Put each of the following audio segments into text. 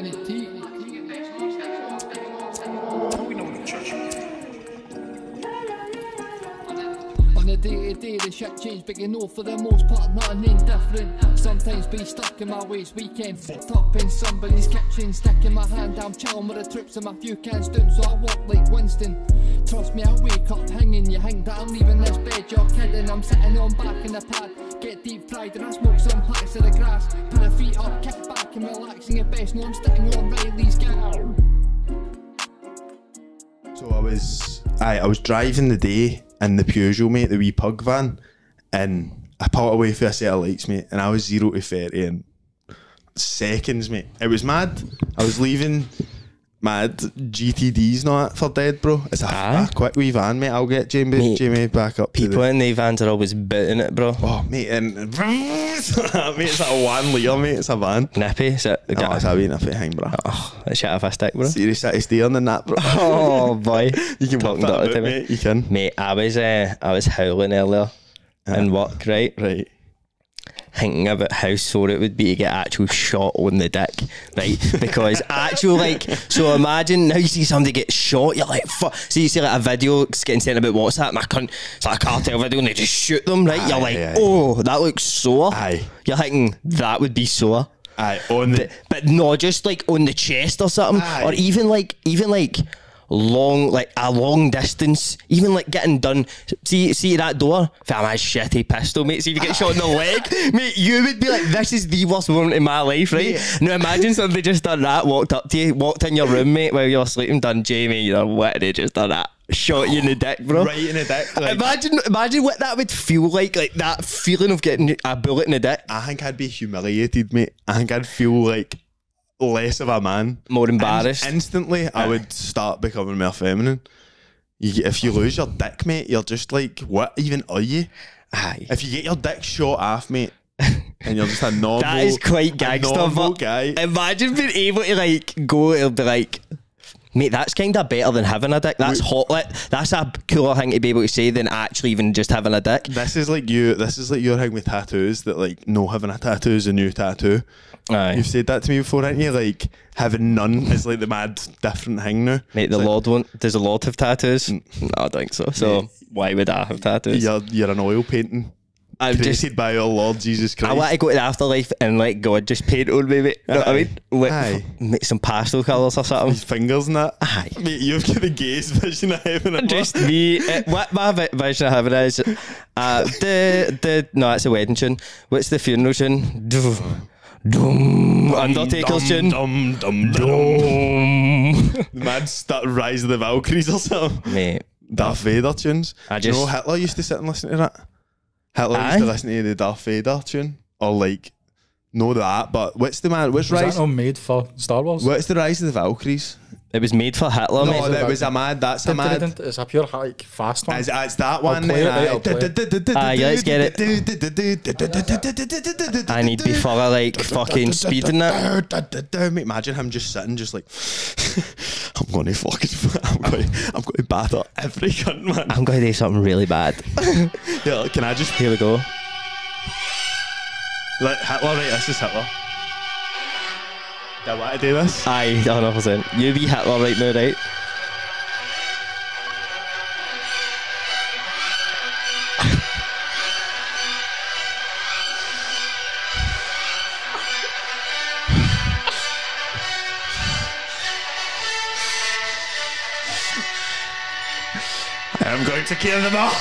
On a day-to-day, the shit changed, but you know for the most part, nothing indifferent. Sometimes be stuck in my ways, weekend fucked up in somebody's kitchen, sticking my hand, I'm chilling with the troops and my few cans down, so I walk like Winston. Trust me, I wake up hanging, you think that I'm leaving this bed, you're kidding, I'm sitting on back in the pad, get deep fried and I smoke some packs of the grass, put the feet up, kick back and relaxing your best, know I'm sitting on Reilly's Gaff. So I was driving the day in the Peugeot, mate, the wee pug van, and I pulled away for a set of lights, mate, and I was 0 to 30 in seconds, mate. It was mad. I was leaving mad. GTD's not for dead, bro. It's a quick wee van, mate. I'll get Jamie back up. People in the vans are always booting it, bro. Oh, mate, and mate, it's like a 1 litre, mate. It's a van. Nippy, is it? No, it's a wee nippy thing, bro. Oh, it's shit off a stick, bro. Seriously, it's steering than that, bro. Oh boy, you can talk that about, mate. You can, mate. I was howling earlier in work, right. Thinking about how sore it would be to get actual shot on the dick, right? Because actual, like, so imagine now you see somebody get shot, you're like, fuck. So you see like a video getting sent about WhatsApp, my cunt, it's like a cartel video and they just shoot them, right? You're like, oh, that looks sore. You're thinking that would be sore. But not just like on the chest or something, or even like long, like a long distance, even like getting done. See that door? Fam, a shitty pistol, mate. See if you get shot in the leg, mate, you would be like, this is the worst moment in my life, right? Now imagine somebody just done that, walked up to you, walked in your room, mate, while you're sleeping, done Jamie, you know what, they just done that. Shot you in the dick, bro. Right in the dick. Like, imagine what that would feel like that feeling of getting a bullet in the dick. I think I'd be humiliated, mate. I think I'd feel like less of a man, more embarrassed. Instantly, I would start becoming more feminine. If you lose your dick, mate, you're just like, what even are you? If you get your dick shot off, mate, and you're just a normal, that is quite gangster, but guy. Imagine being able to like go, it'll be like, mate, that's kind of better than having a dick. That's hot. That's a cooler thing to be able to say than actually even just having a dick. This is like your thing with tattoos, that like, no, having a tattoo is a new tattoo. You've said that to me before, haven't you? Like, having none is like the mad different thing now. Mate, the Lord does the Lord have tattoos? No, I don't think so. So why would I have tattoos? You're an oil painting. I'm created by our Lord Jesus Christ. I want to go to the afterlife and let God just paint on me, mate. You know what I mean? Make some pastel colours or something. His fingers and that. Mate, you've got the gayest vision of heaven. Just me. What my vision of heaven is, no, it's a wedding tune. What's the funeral tune? Undertaker's tune. The mad Rise of the Valkyries or something. Mate. Darth Vader tunes. You know, Hitler used to sit and listen to that. Hitler used to listen to the Darth Vader tune, or like, know that, but what's the man? What's that not made for Star Wars? What's the Rise of the Valkyries? It was made for Hitler. No, that was a mad. That's a mad. It's a pure like fast one. It's that one. Let's get it. I need to be for like fucking speeding that. Imagine him just sitting, just like, I'm going to batter every cunt, man. I'm going to do something really bad. Yeah, can I just? Here we go. Like Hitler, right? This is Hitler. Do I want to do this? Aye, 100%. You be Hitler right now, right? I'm going to kill them all.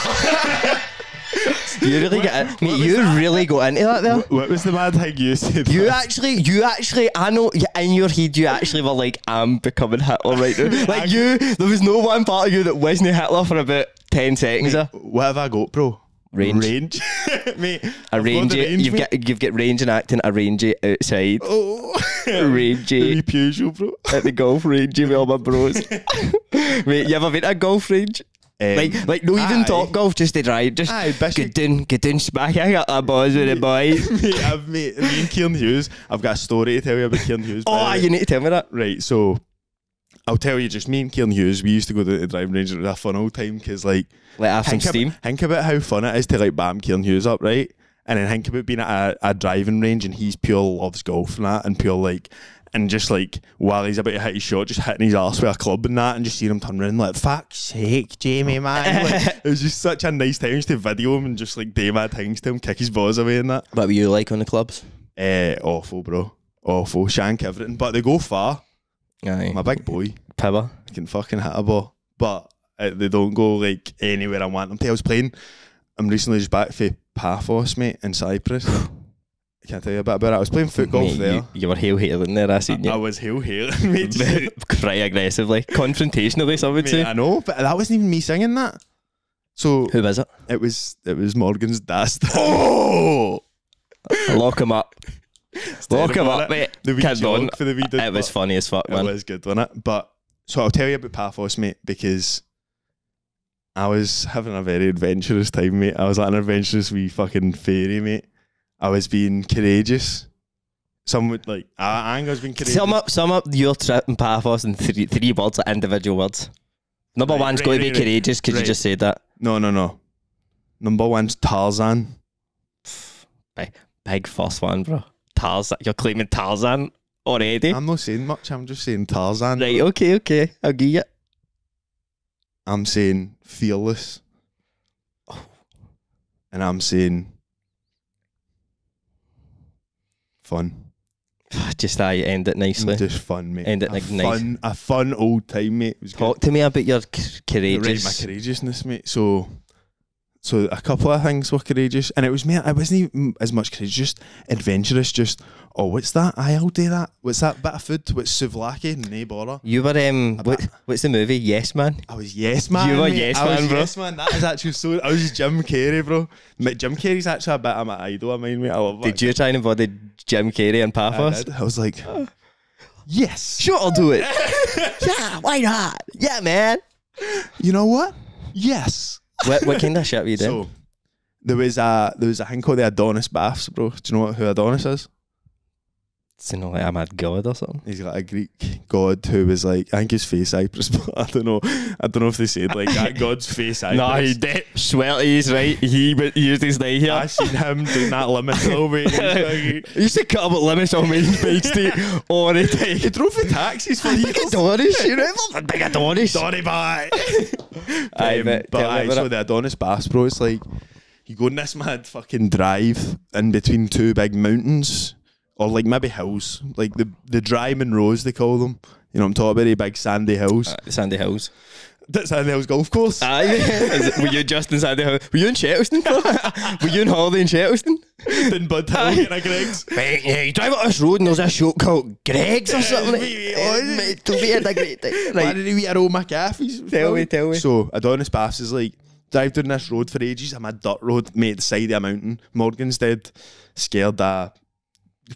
You really get mate, you really got into that there. What was the mad thing you said? You actually, I know in your head you actually were like, I'm becoming Hitler right now. Like there was no one part of you that wasn't Hitler for about 10 seconds. Mate, what have I got, bro? Range. Mate, a range. You've got range and acting, a range outside. Oh, range. The Peugeot, bro. At the golf range with all my bros. Mate, you ever been to a golf range? Like no even top golf, just to drive, just get down, smack. I got that boys with the boys. Mate, me and Kieran Hughes, I've got a story to tell you about Kieran Hughes. Oh, you need to tell me that. Right, so I'll tell you, just me and Kieran Hughes, we used to go to the driving range. It was a fun old time, because like have some steam. Think about how fun it is to like bam Kieran Hughes up, right? And then think about being at a driving range and he's pure loves golf and that, and pure like, and just like while he's about to hit his shot, just hitting his arse with a club and that, and just seeing him turn around like, fuck's sake, Jamie, man. Like, it was just such a nice time to video him and just like do mad things to him, kick his balls away and that. What were you like on the clubs? Awful, bro. Awful. Shank everything. But they go far. Aye. I'm a big boy. Pibber. I can fucking hit a ball. But they don't go like anywhere I want them to. I'm recently just back for Paphos, mate, in Cyprus. I can't tell you a bit about it. I was playing foot golf there. You were hail-hailing there, I seen you. I was hail-hailing, mate. Quite aggressively. Confrontationally, some would say. I know, but that wasn't even me singing that. So who was it? It was Morgan's dad. Oh! Lock him up. Lock him up, mate. The wee joke for the wee dude, it was funny as fuck, man. It was good, wasn't it? But, so I'll tell you about Paphos, mate, because I was having a very adventurous time, mate. I was at an adventurous wee fucking fairy, mate. I was being courageous. Some would like, I think I was being courageous. Sum up your trip in Paphos in three words, like individual words. Number one's going to be courageous because you just said that. No. Number one's Tarzan. Big first one, bro. Tarzan. You're claiming Tarzan already? I'm not saying much. I'm just saying Tarzan. Right, okay. I'll give you. I'm saying fearless. And I'm saying fun. Just end it nicely. Just fun, mate. End it like nice. A fun old time, mate. It was Talk to me about your courageous. Right, my courageousness, mate. So a couple of things were courageous, and it was, mate, I wasn't even as much courageous, just adventurous. Just, oh, what's that? I'll do that. What's that bit of food? What's souvlaki? Nay bother. You were what's the movie? Yes Man. I was Yes Man. You were mate. Yes Man, bro. Yes Man. That is actually so. I was just Jim Carrey, bro. Mate, Jim Carrey's actually a bit of my idol of mine, mate. I love that. Did you try and embody Jim Carrey and Paphos? I was like, yes, sure, I'll do it. Yeah, why not? Yeah, man. You know what? Yes. What kind of shit were you doing? So, there was a thing called the Adonis baths, bro. Do you know who Adonis is? It's like a mad god or something. He's like a Greek god who was like, I think his face Cyprus, but I don't know if they said like that god's face Cyprus. No, he did. Swear he's right. He used his day here. I seen him doing that limit over. He used to cut up limits on Main Street all the time. He drove the taxis for Big Adonis, you remember? Big Adonis. Sorry, bye. But so the Adonis baths, bro, it's like you go on this mad fucking drive in between two big mountains. Or like maybe hills, like the dry Monroes they call them. You know what I'm talking about, the big sandy hills. Sandy Hills. That's Sandy Hills Golf Course. Were you just in Sandy Hills? Were you in Shettleston? Were you on holiday in Shettleston? Then Bud Hill getting a Greg's. Mate, yeah, you drive up this road and there's a shop called Greg's or something. Mate, to be in a great thing. Why did he eat our old McAfee's? Tell me. So Adonis Baths is like, drive down this road for ages. I'm a dirt road, mate, at the side of a mountain. Morgan's dead, scared that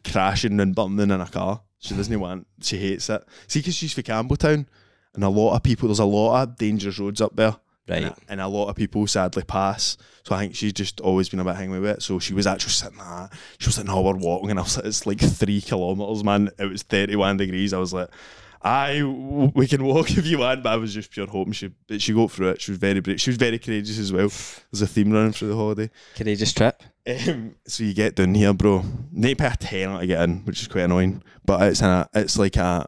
crashing and burning in a car. She hates it. See, because she's from Campbelltown, and there's a lot of dangerous roads up there. Right. And a lot of people sadly pass. So I think she's just always been a bit hanging with it. So she was actually sitting there. She was like, no, we're walking. And I was like, it's like 3 kilometres, man. It was 31 degrees. I was like, we can walk if you want, but I was just pure hoping she got through it. She was very brave. She was very courageous as well. There's a theme running through the holiday. Courageous trip. So you get down here, bro. You need to pay a tenner to get in, which is quite annoying. But it's like a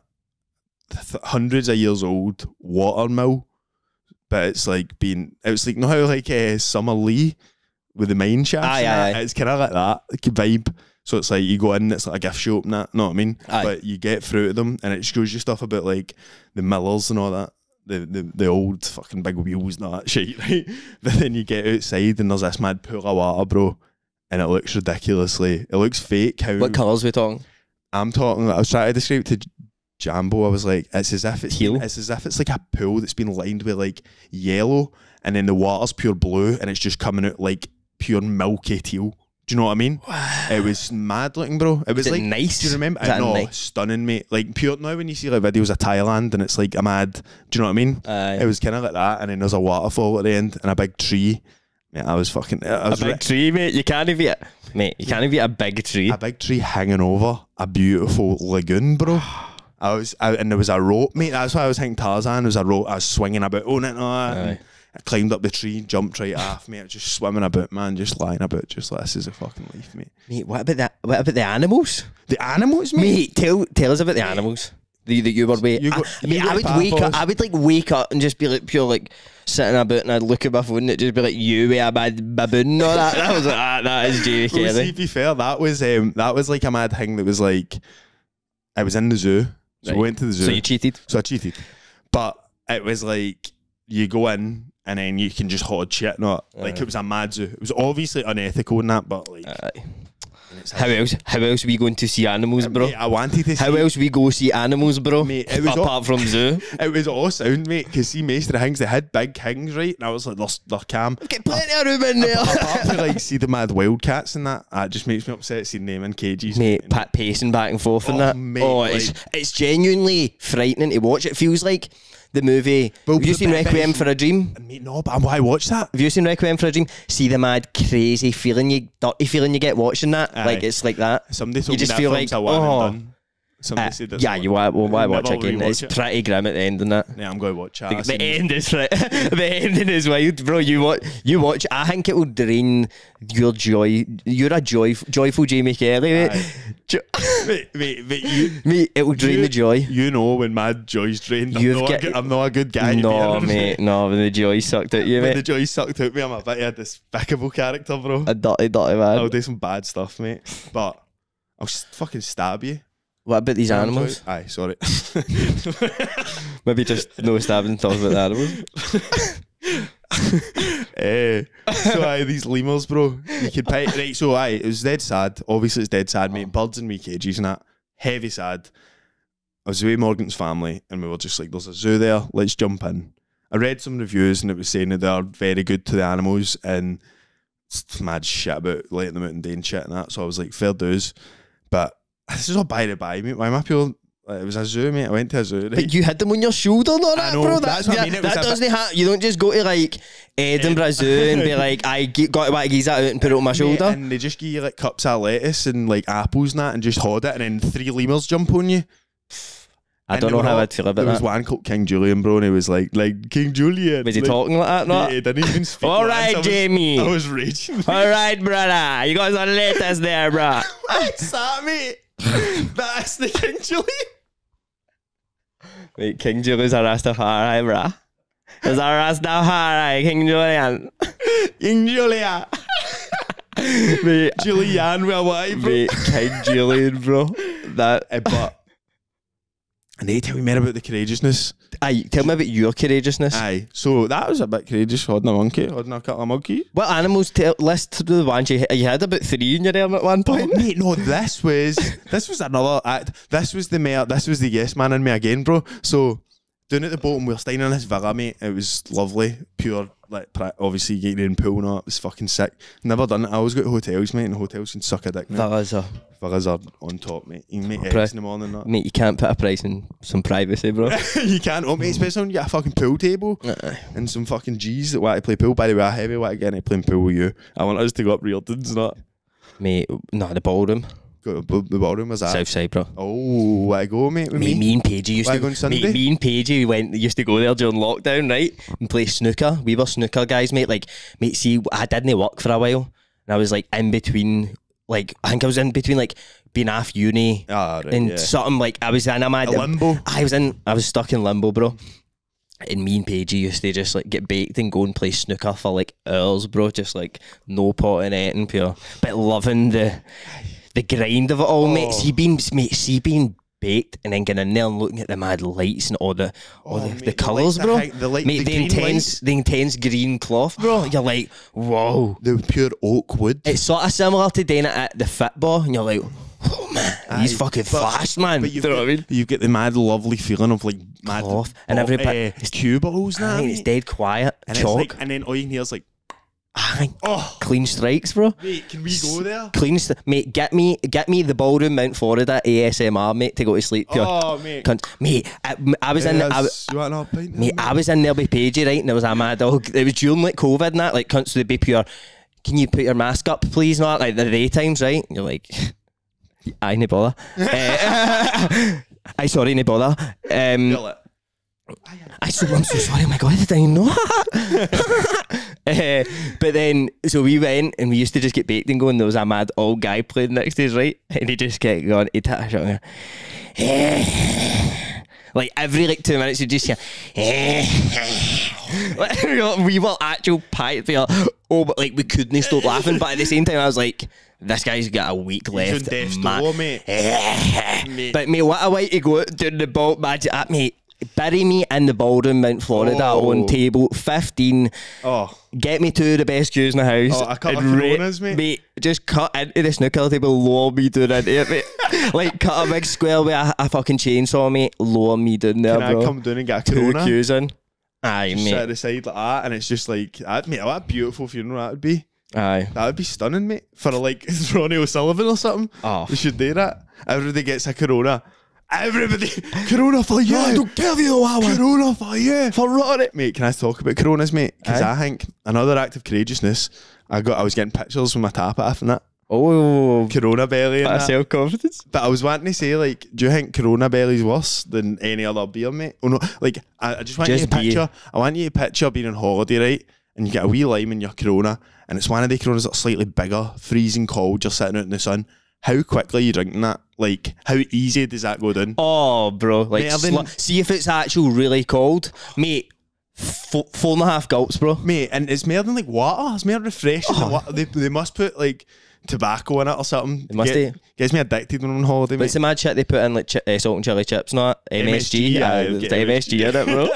hundreds of years old water mill. But it's like you know how like Summer Lee with the mine shafts? Aye. It's kind of like that vibe. So it's like you go in, it's like a gift shop and that, know what I mean? Aye. But you get through to them and it shows you stuff about like the millers and all that. The old fucking big wheels and all that shit, right? But then you get outside and there's this mad pool of water, bro. And it looks it looks fake. What colours are we talking? I was trying to describe it to Jambo. I was like, it's as if it's like a pool that's been lined with like yellow and then the water's pure blue and it's just coming out like pure milky teal. Do you know what I mean? Wow. It was mad looking, bro. It was like nice. Do you remember? Nice? Stunning, mate. Like pure now when you see like videos of Thailand and it's like a mad. Do you know what I mean? It was kind of like that, and then there's a waterfall at the end and a big tree. Mate, a big tree, mate. You can't even be a big tree. A big tree hanging over a beautiful lagoon, bro. And there was a rope, mate. That's why I was thinking Tarzan. There was a rope. I was swinging about on it and all that. I climbed up the tree, jumped right off, mate. Just swimming about, man, just lying about, just like, this is a fucking life, mate. Mate, what about that? What about the animals? The animals, mate? Tell us about the animals. That you were waiting. I would like wake up and just be like pure like sitting about, and I'd look at my phone and it'd just be like you with a bad baboon or that. That was like, that is Jamie Kelly. Well, see, to be fair, that was like a mad thing that was like, I was in the zoo, so I went to the zoo. So you cheated? So I cheated. But it was like, you go in and then you can just hot shit, not like it was a mad zoo. It was obviously unethical and that, but like... How else we going to see animals, bro? Mate, I wanted to see... How else we go see animals, bro? Mate, it was apart from zoo. It was all sound, mate, because see, most of the things, they had big things, right? And I was like, they're calm. Get plenty of room in there. Apart from like, see the mad wildcats and that, that just makes me upset seeing them in cages. Mate, pacing back and forth and that. Mate, it's genuinely frightening to watch. It feels like the movie. Have you seen Requiem for a Dream? Mate, no, but why watch that? Have you seen Requiem for a Dream? See the mad, crazy feeling, dirty feeling you get watching that? Aye. Like, it's like that. Somebody told you just me that feel film's like, a one and done. Somebody said that's yeah, you why watch again? It's it. pretty grim at the end, isn't it? Yeah, I'm going to watch that. The end is right. The ending is wild, bro. You watch. I think it will drain your joy. You're a joyful Jamie Kelly, mate. Mate, it will drain the joy. You know when mad joy's drained, I'm not a good guy. No, mate, no. When the joy sucked out you, mate. When the joy sucked out me, I'm a bit of a despicable character, bro. A dirty man. I'll do some bad stuff, mate. But I'll fucking stab you. What about these animals? Aye, sorry. Maybe just no stabbing and talk about the animals. So aye, these lemurs, bro. You could pay right. So aye, it was dead sad. Obviously, it's dead sad, mate. Birds in wee cages and that. Heavy sad. I was away with Morgan's family, and we were just like, "There's a zoo there. Let's jump in." I read some reviews, and it was saying that they're very good to the animals and it's mad shit about letting them out and doing shit and that. So I was like, "Fair dues," but. This is all by the by, mate. Why am I people? It was a zoo, mate. I went to a zoo. Right? But you had them on your shoulder, not that, bro. That's what I mean. That doesn't happen. You don't just go to like Edinburgh Zoo and be like, I got to geese that out and put it on my shoulder. And they just give you like cups of lettuce and like apples and that, and just hold it, and then 3 lemurs jump on you. I don't know how I'd feel about that. There was one called King Julian, bro, and he was like King Julian. Was he talking like that? No, he didn't even speak. All right, Jamie. I was raging. All right, brother. You got some lettuce there, bro. What's that, mate? That's the King Julian. Wait, King Julian's a Rastafari, bruh. There's a Rastafari, King Julian. King Julian. Mate, Julian with a Y, bro. Mate, King Julian, bro. That, but I need to tell you more about the courageousness. Aye, tell me about your courageousness. Aye, so that was a bit courageous, holding a monkey, holding a couple of monkeys. What animals list the ones you had about 3 in your arm at one point? Oh, mate, no, this was another act. This was the yes man in me again, bro. So down at the bottom, we were staying in this villa, mate. It was lovely, pure, like, obviously getting in pool and all. It was fucking sick. Never done it. I always go to hotels, mate, and hotels can suck a dick, mate. Villas are on top, mate. You can make eggs in the morning, that. Mate, you can't put a price in some privacy, bro. You can't, mate, especially when you get a fucking pool table and some fucking G's that want to play pool. By the way, I heavy want to get into playing pool with you. I want us to go up Reelton's and that. Mate, no, the ballroom. The ballroom was that? Southside, bro. Oh, where I go, mate? With me and Paigey used to go on Sunday? Me and Paigey used to go there during lockdown, right? And play snooker. We were snooker guys, mate. Like, mate, see, I didn't work for a while. And I was like in between, like, I think I was in between, like, being off uni and something, like, I was in a limbo. I was stuck in limbo, bro. And me and Paigey used to just like get baked and go and play snooker for like hours, bro. Just like no pot and anything, pure. But loving the grind of it all, mate. See being baked and then getting in there and looking at the mad lights and all the colours, bro. The intense green cloth, bro. You're like, whoa. The pure oak wood. It's sort of similar to doing it at the football, and you're like, oh man, he's fucking fast, man. But you know what I mean? You get the mad lovely feeling of like mad cloth and everybody. It's cue balls now. I mean, it's dead quiet. And chalk. It's like, and then all you can hear is like, clean strikes, bro. Mate, can we go there? Mate, get me the ballroom Mount Florida ASMR, mate, to go to sleep. Oh, mate. Mate, I was in. I was in there with Paigey, right, and there was a mad dog. It was during like COVID and that, like, cunts would be pure. Can you put your mask up, please? Not like the daytimes, right? You're like, I no bother. Sorry, no bother. I'm so sorry, oh my god, I didn't know that. But then, so we went and we used to just get baked and go, and there was a mad old guy playing next to us, right? And he just kept going, he'd hit a shot and go, like every like 2 minutes you just hear we were actual pipes, oh, but like we couldn't stop laughing, but at the same time I was like, this guy's got a week left, mate. But mate, what a way to go out doing the ball match at mate. Bury me in the ballroom, Mount Florida, on table 15. Get me two of the best cues in the house. I cut a Coronas, mate. Just cut into the snooker table, lower me down into it, mate. Like cut a big square with a fucking chainsaw, mate. Lower me down there, Can bro. I come down and get a Corona? 2 cues in. Aye, just mate. Sit at the side like that, and it's just like, mate, what a beautiful funeral that would be. Aye. That would be stunning, mate. For like Ronnie O'Sullivan or something. We should do that. Everybody gets a Corona. Everybody, Corona for you. I don't give you a Corona for you. For Ronnie. Mate, can I talk about Coronas, mate? Because I think another act of courageousness, I was getting pictures with my tap off and that. Oh, Corona belly and that. Self-confidence. But I was wanting to say, like, do you think Corona belly's worse than any other beer, mate? Oh no, like, I just want you to picture. I want you to picture being on holiday, right? And you get a wee lime in your Corona, and it's one of the Coronas that's slightly bigger, freezing cold, just sitting out in the sun. How quickly are you drinking that? Like, how easy does that go down? Oh, bro. Like, see if it's actual really cold. Mate, 4.5 gulps, bro. Mate, and it's more than like water. It's more refreshing than water. They must put like tobacco in it or something. They must do. Gets me addicted when I'm on holiday, but it's the mad shit they put in, like salt and chili chips and that. MSG. The MSG in it, bro.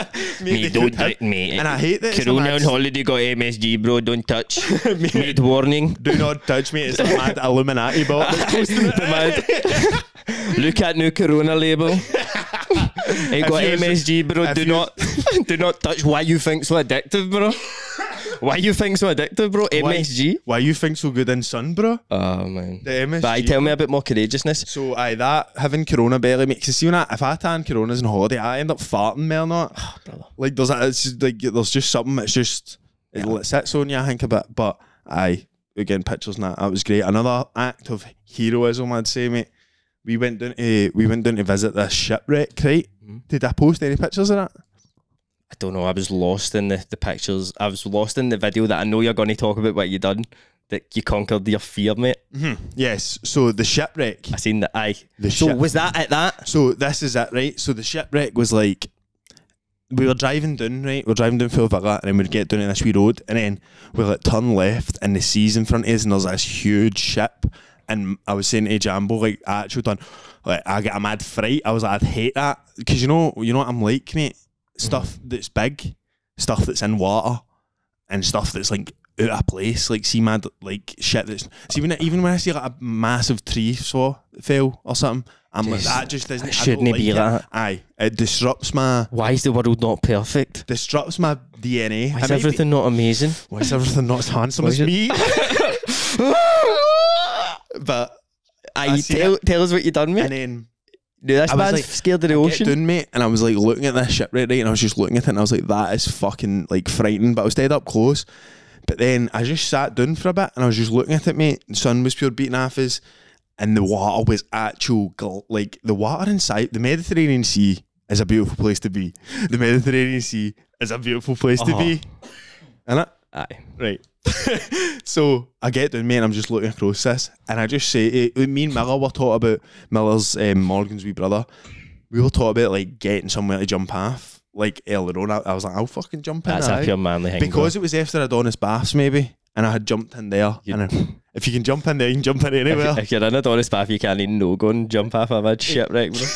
Mate, don't drink, mate. And I hate that. Corona on holiday got MSG, bro. Don't touch. Mate, warning. Do not touch me. It's a mad Illuminati bot. Look at new Corona label. It got MSG, bro. Do not touch. Why you think so addictive, bro? Why you think so addictive, bro? MSG? Why you think so good in sun, bro? Oh, man. The MSG. But tell me a bit more courageousness. So, that having Corona belly makes you see when if I tan Coronas on holiday, I end up farting more or not. Oh, brother. Like, there's just something, it's just, it sits on you, I think, a bit. But, again, pictures and that was great. Another act of heroism, I'd say, mate. We went down to visit this shipwreck, right? Did I post any pictures of that? I don't know. I was lost in the pictures. I was lost in the video that I know you're going to talk about what you done. That you conquered your fear, mate. Yes. So the shipwreck. I seen that. So was that at that? So this is it, right? So the shipwreck was like, we were driving down, right? We're driving down Full Villa, and then we'd get down in this wee road, and then we'll like turn left, and the sea's in front of us, and there's this huge ship. And I was saying to Jambo, like, I actually done, like, I get a mad fright. I was like, I'd hate that. Because you know what I'm like, mate? Stuff that's big, stuff that's in water, and stuff that's like out of place, like see mad like shit that's even when I see like a massive tree fell or something, I'm like, that just doesn't, shouldn't be like that. Aye, it disrupts my. Why is the world not perfect? Disrupts my DNA. Why is everything not amazing? Why is everything not as handsome as me? But tell us what you done, mate. And then. Dude, this man's like, scared of the ocean. Down, mate, and I was like looking at this shipwreck, right, and I was just looking at it, and I was like, that is fucking like frightening. But I was dead up close. But then I just sat down for a bit, and I was just looking at it, mate. The sun was pure beating off us, and the water was actual, like the water inside the Mediterranean Sea is a beautiful place to be. The Mediterranean Sea is a beautiful place to be, isn't it? Aye, right. So I get down, mate, and I'm just looking across this, and I just say, me and Miller were talking about Miller's Morgan's wee brother. We were talking about like getting somewhere to jump off, like earlier on. I was like, I'll fucking jump in. That's a pure manly thing, because it was after Adonis Baths, maybe, and I had jumped in there. And if you can jump in there, you can jump in anywhere. If you're in Adonis Bath, you can't even go and jump off a mad shipwreck, bro.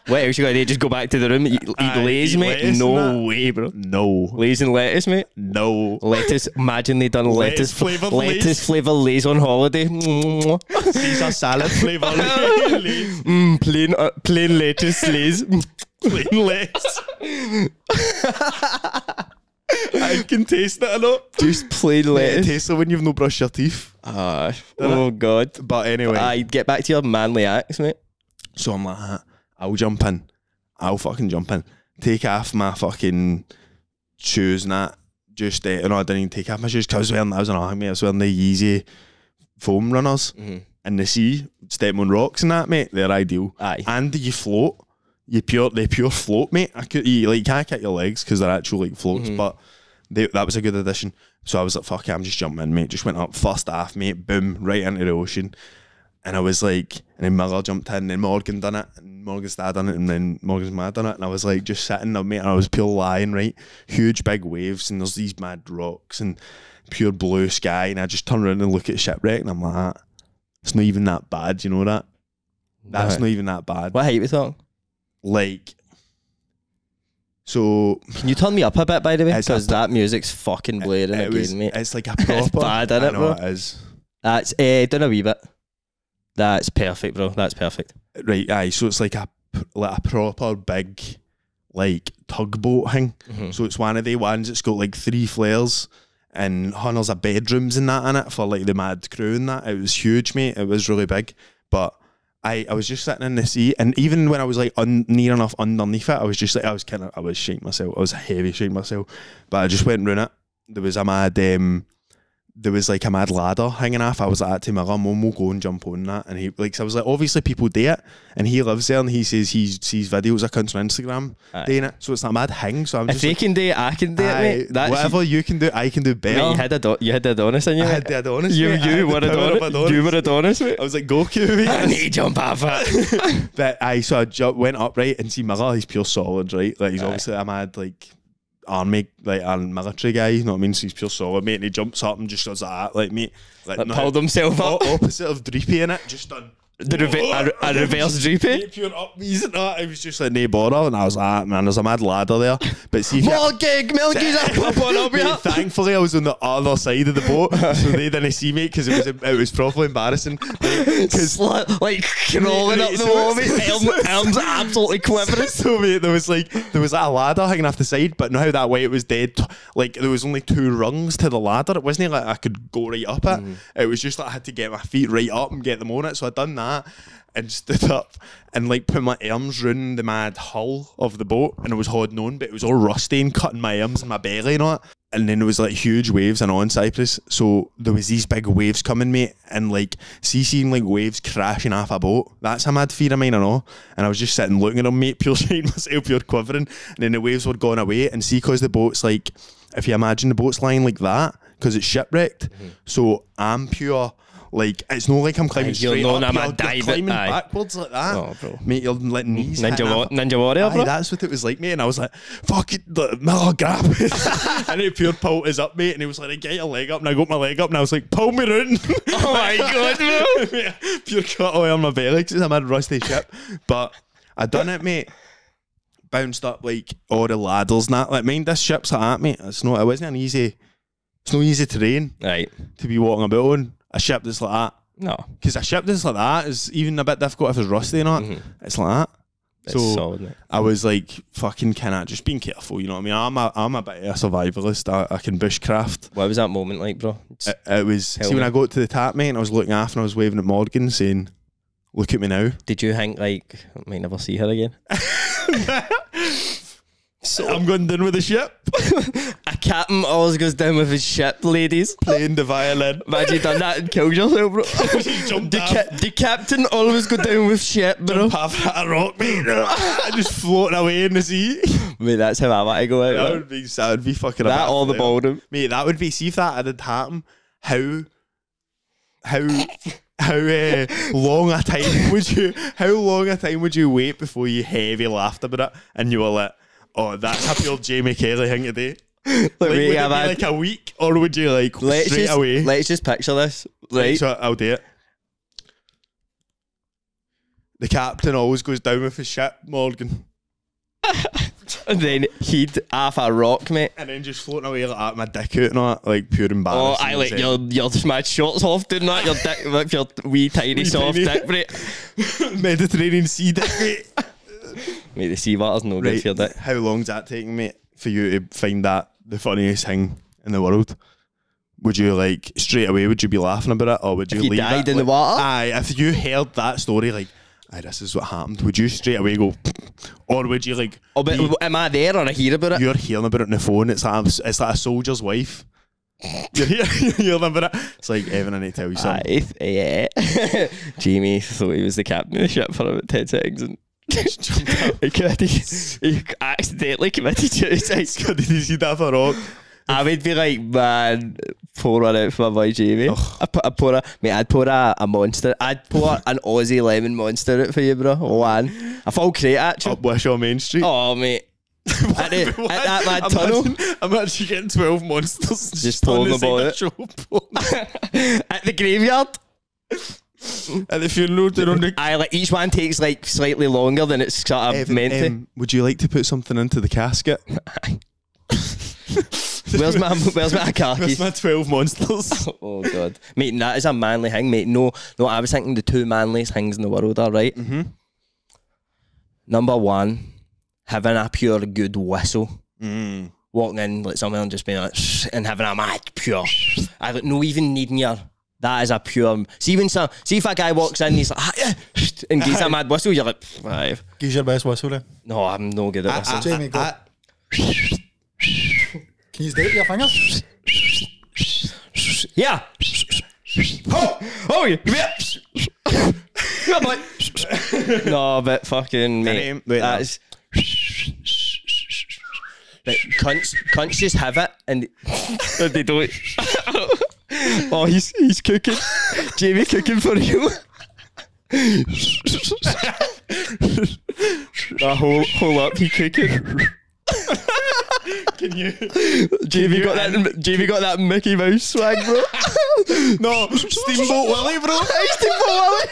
What else you got to do? Just go back to the room, eat Lays, mate? No way, bro. No. Lays and lettuce, mate? No. Lettuce, imagine they done lettuce flavour Lays on holiday. Caesar salad flavour Lays. Plain lettuce Lays. Plain lettuce. I can taste it a lot. Just plain lettuce. It tastes like when you've no brushed your teeth. Oh God. But anyway, get back to your manly acts, mate. So I'm like, I'll jump in. I'll fucking jump in. Take off my fucking shoes and that. Just, no, I didn't even take off my shoes because I was wearing the Yeezy foam runners in the sea, stepping on rocks and that, mate. They're ideal. Aye. And you float. they pure float, mate. You can't kick your legs because they're actual like floats, but that was a good addition. So I was like, fuck it, I'm just jumping in, mate. Just went up first half, mate, boom, right into the ocean. And I was like, and then Miller jumped in, and then Morgan done it, and Morgan's dad done it, and then Morgan's mad done it, and I was like just sitting there, mate, and I was pure lying, right? Huge big waves, and there's these mad rocks and pure blue sky, and I just turn around and look at shipwreck, and I'm like, it's not even that bad, you know that? That's not even that bad. What height we talking? Like, so can you turn me up a bit, by the way? Because that music's fucking blaring again, mate. It's like a proper. It's bad, isn't it, bro? It is. That's done a wee bit. That's perfect, bro. That's perfect. Right, aye. So it's like a proper big, like tugboat thing. So it's one of the ones that's got like 3 flares, and there's a bedrooms and that in it for like the mad crew and that. It was huge, mate. It was really big, but. I was just sitting in the sea, and even when I was like near enough underneath it, I was just like I was shaking myself. I was heavy shaking myself, but I just went round it. There was like a mad ladder hanging off. I was like to Miller, Mum, we'll go and jump on that. And he like, so I was like, obviously people do it, and he lives there, and he says he sees videos accounts on Instagram doing it. So it's not a mad thing. So I'm if just they like, can do it, I can do it, mate. That's whatever you can do, I can do better. Mate, you had the Adonis in you. I had the Adonis. You were Adonis. You were Adonis, mate. I was like Goku, mate. I need to jump off it. But so I went up, right, and see Miller, he's pure solid, right? Like he's obviously a mad like army, like a military guy, you know what I mean? So he's pure solid, mate, and he jumps up and just does that, like, mate, like pulled himself up. Opposite of Dreepy in it, just done a reverse Dreepy. Pure up knees and that. It was just like no bother, and I was like, man, there's a mad ladder there. But see, more gig, Milky's up here. Thankfully, I was on the other side of the boat, so they didn't see me because it was probably embarrassing. Because like crawling up the wall, mate, arms absolutely quivering. So mate, there was like a ladder hanging off the side, but now that way it was dead. Like there was only 2 rungs to the ladder. It wasn't like I could go right up it. It was just like I had to get my feet right up and get them on it. So I done that and stood up and like put my arms round the mad hull of the boat, and it was holding on, but it was all rusty and cutting my arms and my belly and all that. And then there was like huge waves and on Cyprus, so there was these big waves coming, mate, and like seeing like waves crashing off a boat, that's a mad fear of mine, I know. And I was just sitting looking at them, mate, pure shaking myself, pure quivering, and then the waves were going away, and see, because the boat's like, if you imagine the boat's lying like that because it's shipwrecked, so I'm pure. Like, it's not like I'm climbing straight up, you're climbing backwards like that. Oh, bro. Mate, you're letting knees Ninja Warrior, bro. Aye, that's what it was like, mate. And I was like, fuck it, Miller, grab it. And he pure pulled us up, mate. And he was like, get your leg up. And I got my leg up, and I was like, pull me round. Oh my God, bro. Pure cut away on my belly because it's a mad rusty ship. But I done it, mate. Bounced up like all the ladders and that. Like, mind, this ship's like that, mate. It's no easy terrain to be walking about on. A ship that's like that. No. Because a ship that's like that is even a bit difficult if it's rusty or not. It's like that. It's so solid, mate. I was like, fucking kinda just being careful, you know what I mean? I'm a bit of a survivalist. I can bushcraft. What was that moment like, bro? It was, see, when I got to the tap, mate, and I was looking after and I was waving at Morgan saying, look at me now. Did you think, like, I might never see her again? So I'm going down with the ship. A captain always goes down with his ship, ladies. Playing the violin. Imagine you done that and killed yourself, bro. The captain always go down with ship, bro. Jump off a rock, mate. Just floating away in the sea. Mate, that's how I want to go out. That would be fucking that all the boredom. Mate, that would be, see if that did happen, how long a time would you wait before you heavy laughed about it and you were like, oh, that's a pure Jamie Kelly thing today. Like, would it be like a week, or would you like straight away? Let's just picture this, right? So I'll do it. The captain always goes down with his ship, Morgan. And then he'd half a rock, mate. And then just floating away like that, my dick out and all that, like pure embarrassing. Oh, I like your mad shorts off doing that, your dick with your wee tiny soft dick, mate. Mediterranean sea dick, mate. Mate, the sea water's no good for your dick. How long's that taking, mate, for you to find that the funniest thing in the world? Would you like straight away? Would you be laughing about it, or would you if you leave died it? In the water? Aye, if you heard that story, like, aye, this is what happened. Would you straight away go, or would you like? Oh, but am I there or I hear about it? You're hearing about it on the phone. It's like a soldier's wife. You're hearing about it. It's like, Evan, I need to tell you something. Yeah. Jamie thought he was the captain of the ship for about 10 seconds and He accidentally committed suicide. Did you see that for rock? I would be like, man, pour one out for my boy Jamie. I'd pour a monster. I'd pour an Aussie lemon monster out for you, bro. One. A full crate, actually. Up Wishaw Main Street. Oh, mate. at that mad tunnel. I'm actually getting 12 monsters. Just pouring them all out. At the graveyard. At the funeral, like each one takes like slightly longer than it's sort of meant to. Would you like to put something into the casket? Where's my car Where's keys? my 12 monsters? Oh god, mate, that is a manly thing, mate. No, I was thinking the two manliest things in the world are right. Number one, having a pure good whistle. Walking in like somewhere and just being like, and having a mad pure. I like no even needing your. That is a pure. See if a guy walks in, he's like, and gives a mad whistle, you're like, five. Gives your best whistle then. No, I'm no good at whistling. Jamie, go. Can you do it with your fingers? Yeah. Oh, yeah. Come on. No, but fucking mate, that is. But cunts just have it and they don't. Oh, he's cooking. Jamie cooking for you. Hold up, he cooking. Can you? Jamie got that Mickey Mouse swag, bro. No, Steamboat Willie, bro. Steamboat Willie.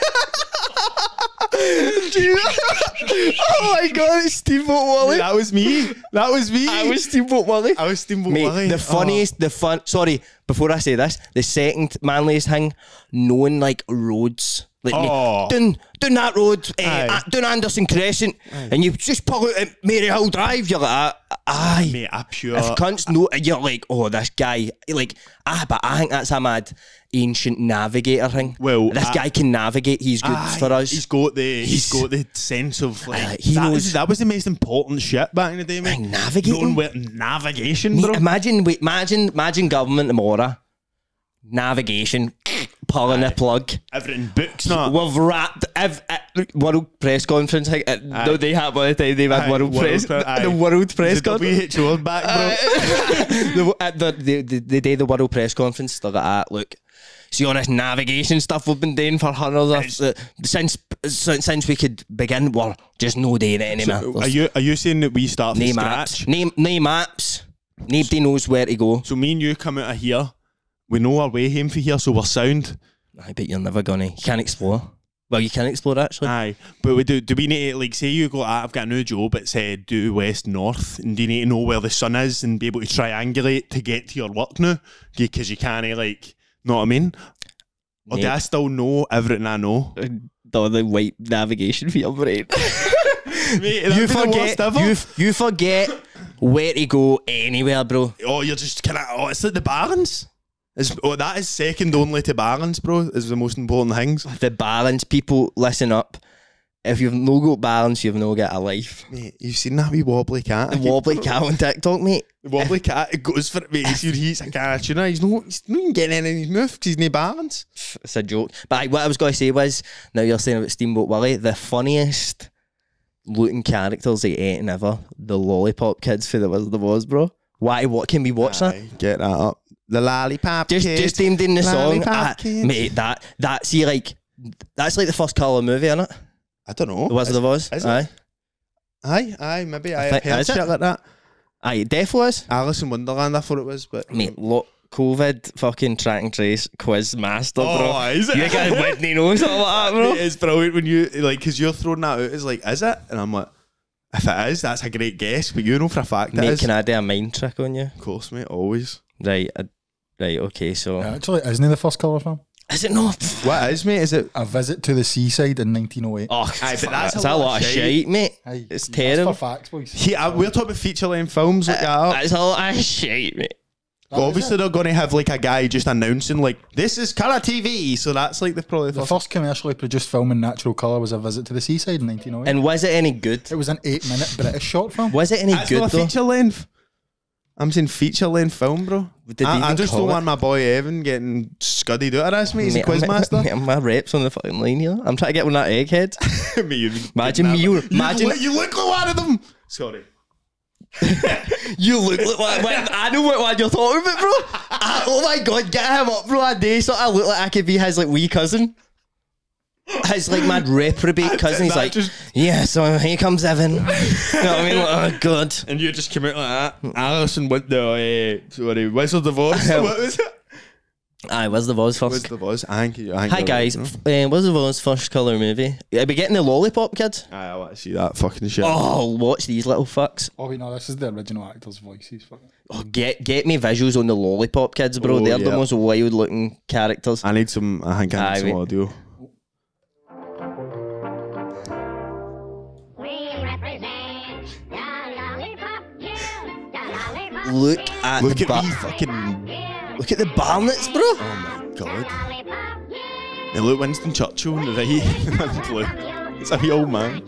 Oh my god, it's Steamboat Willie. That was me. I was Steamboat Willie. Mate, the funniest, sorry, before I say this, the second manliest thing, knowing like roads. Like down that road, down Anderson Crescent, and you just pull out at Maryhill Drive, you're like, aye. Mate, pure. If cunts know, you're like, oh, this guy, like, but I think that's a mad ancient navigator thing. Well, this guy can navigate. He's good for us. He's got the sense of like that was the most important shit back in the day, mate. Navigating, navigation, bro. Imagine government tomorrow. Navigation, pulling a plug. Everything books now. We've wrapped World Press Conference. No, they had one time. They've had World Press. The World Press Conference. WHO back, bro. the day the World Press Conference, they're like, look, see all this navigation stuff we've been doing for hundreds of since we could begin. We're just no doing it anymore. Are you saying that we start from scratch? Name maps. Nobody knows where to go. So me and you come out of here. We know our way home for here, so we're sound. I bet you're never gonna. You can't explore. Well, you can explore actually. Aye, but we do we need to, like, say you go, I've got a new job, it said due west north, and do you need to know where the sun is and be able to triangulate to get to your work now? Because you can't, like, know what I mean? Or do I still know everything I know? The white navigation for your brain. Mate, you forget where to go anywhere, bro. Oh, you're just it's like the Barons. That is second only to Barons, bro, is the most important things. The Barons, people, listen up. If you've no got balance, you've no got a life. Mate, you've seen that wee wobbly cat? The wobbly cat on TikTok, mate. The wobbly cat, it goes for it, mate. He's a cat of tuna. He's not even getting any of his mouth because he's no balance. It's a joke. But what I was going to say was, now you're saying about Steamboat Willie, the funniest looking characters they ate ever, the lollipop kids for the Wizard of Oz, bro. Why? What can we watch that? Get that up. The lollipop kids. Just named in the song. Kids. Mate, that's like the first colour movie, isn't it? I don't know. The Wizard of Oz. Aye, maybe I have heard shit like that. Aye, it definitely was. Alice in Wonderland, I thought it was, but mate, look, COVID fucking track and trace quiz master, bro. Oh, is it? You guys Whitney knows all that, bro. It's brilliant when you because you're throwing that out as like, is it? And I'm like, if it is, that's a great guess, but you know for a fact mate, it is. Can I do a mind trick on you? Of course, mate, always. Right, okay, so actually, isn't it the first colour film? Is it not? What is, mate? Is it A Visit to the Seaside in 1908? Oh, aye, but that's a lot of shite, mate. Aye, it's terrible. That's for facts, boys. Yeah, we're talking about feature-length films. Look that up. That's a lot of shite, mate. Well, obviously they're going to have like a guy just announcing like, this is colour TV, so that's like the first commercially produced film in natural colour was A Visit to the Seaside in 1908. And was it any good? It was an 8-minute British short film. Was it any that's good not a though? feature length. I'm saying feature length film, bro. I just don't want my boy Evan getting Scuddy do it, ass mate. He's a Mate, quiz master. Mate, my rep's on the fucking line here. I'm trying to get one of that egghead. Imagine me. You look like one of them. Sorry. You look like one. I know what one you're talking about, bro. Oh my god, get him up, bro. I sort of look like I could be his like wee cousin. His like mad reprobate cousin. He's like, yeah, so here comes Evan. You know what I mean? Like, oh god. And you just come out like that. Alison went the Wizard of Oz. What was it? Aye, Wizard of Oz first. Wizard of Oz. Hi guys, Wizard of Oz first colour movie. Are we getting the lollipop kid? Aye, I want to see that fucking shit. Oh, watch these little fucks. Oh wait, no, this is the original actor's voices. Oh, get me visuals on the lollipop kids, bro. They're the most wild looking characters. I need some. I think I need some audio. Look at me fucking. Look at the Barnets, bro. Oh my god. Hey, look, Winston Churchill on the right. Blue. It's a wee old man.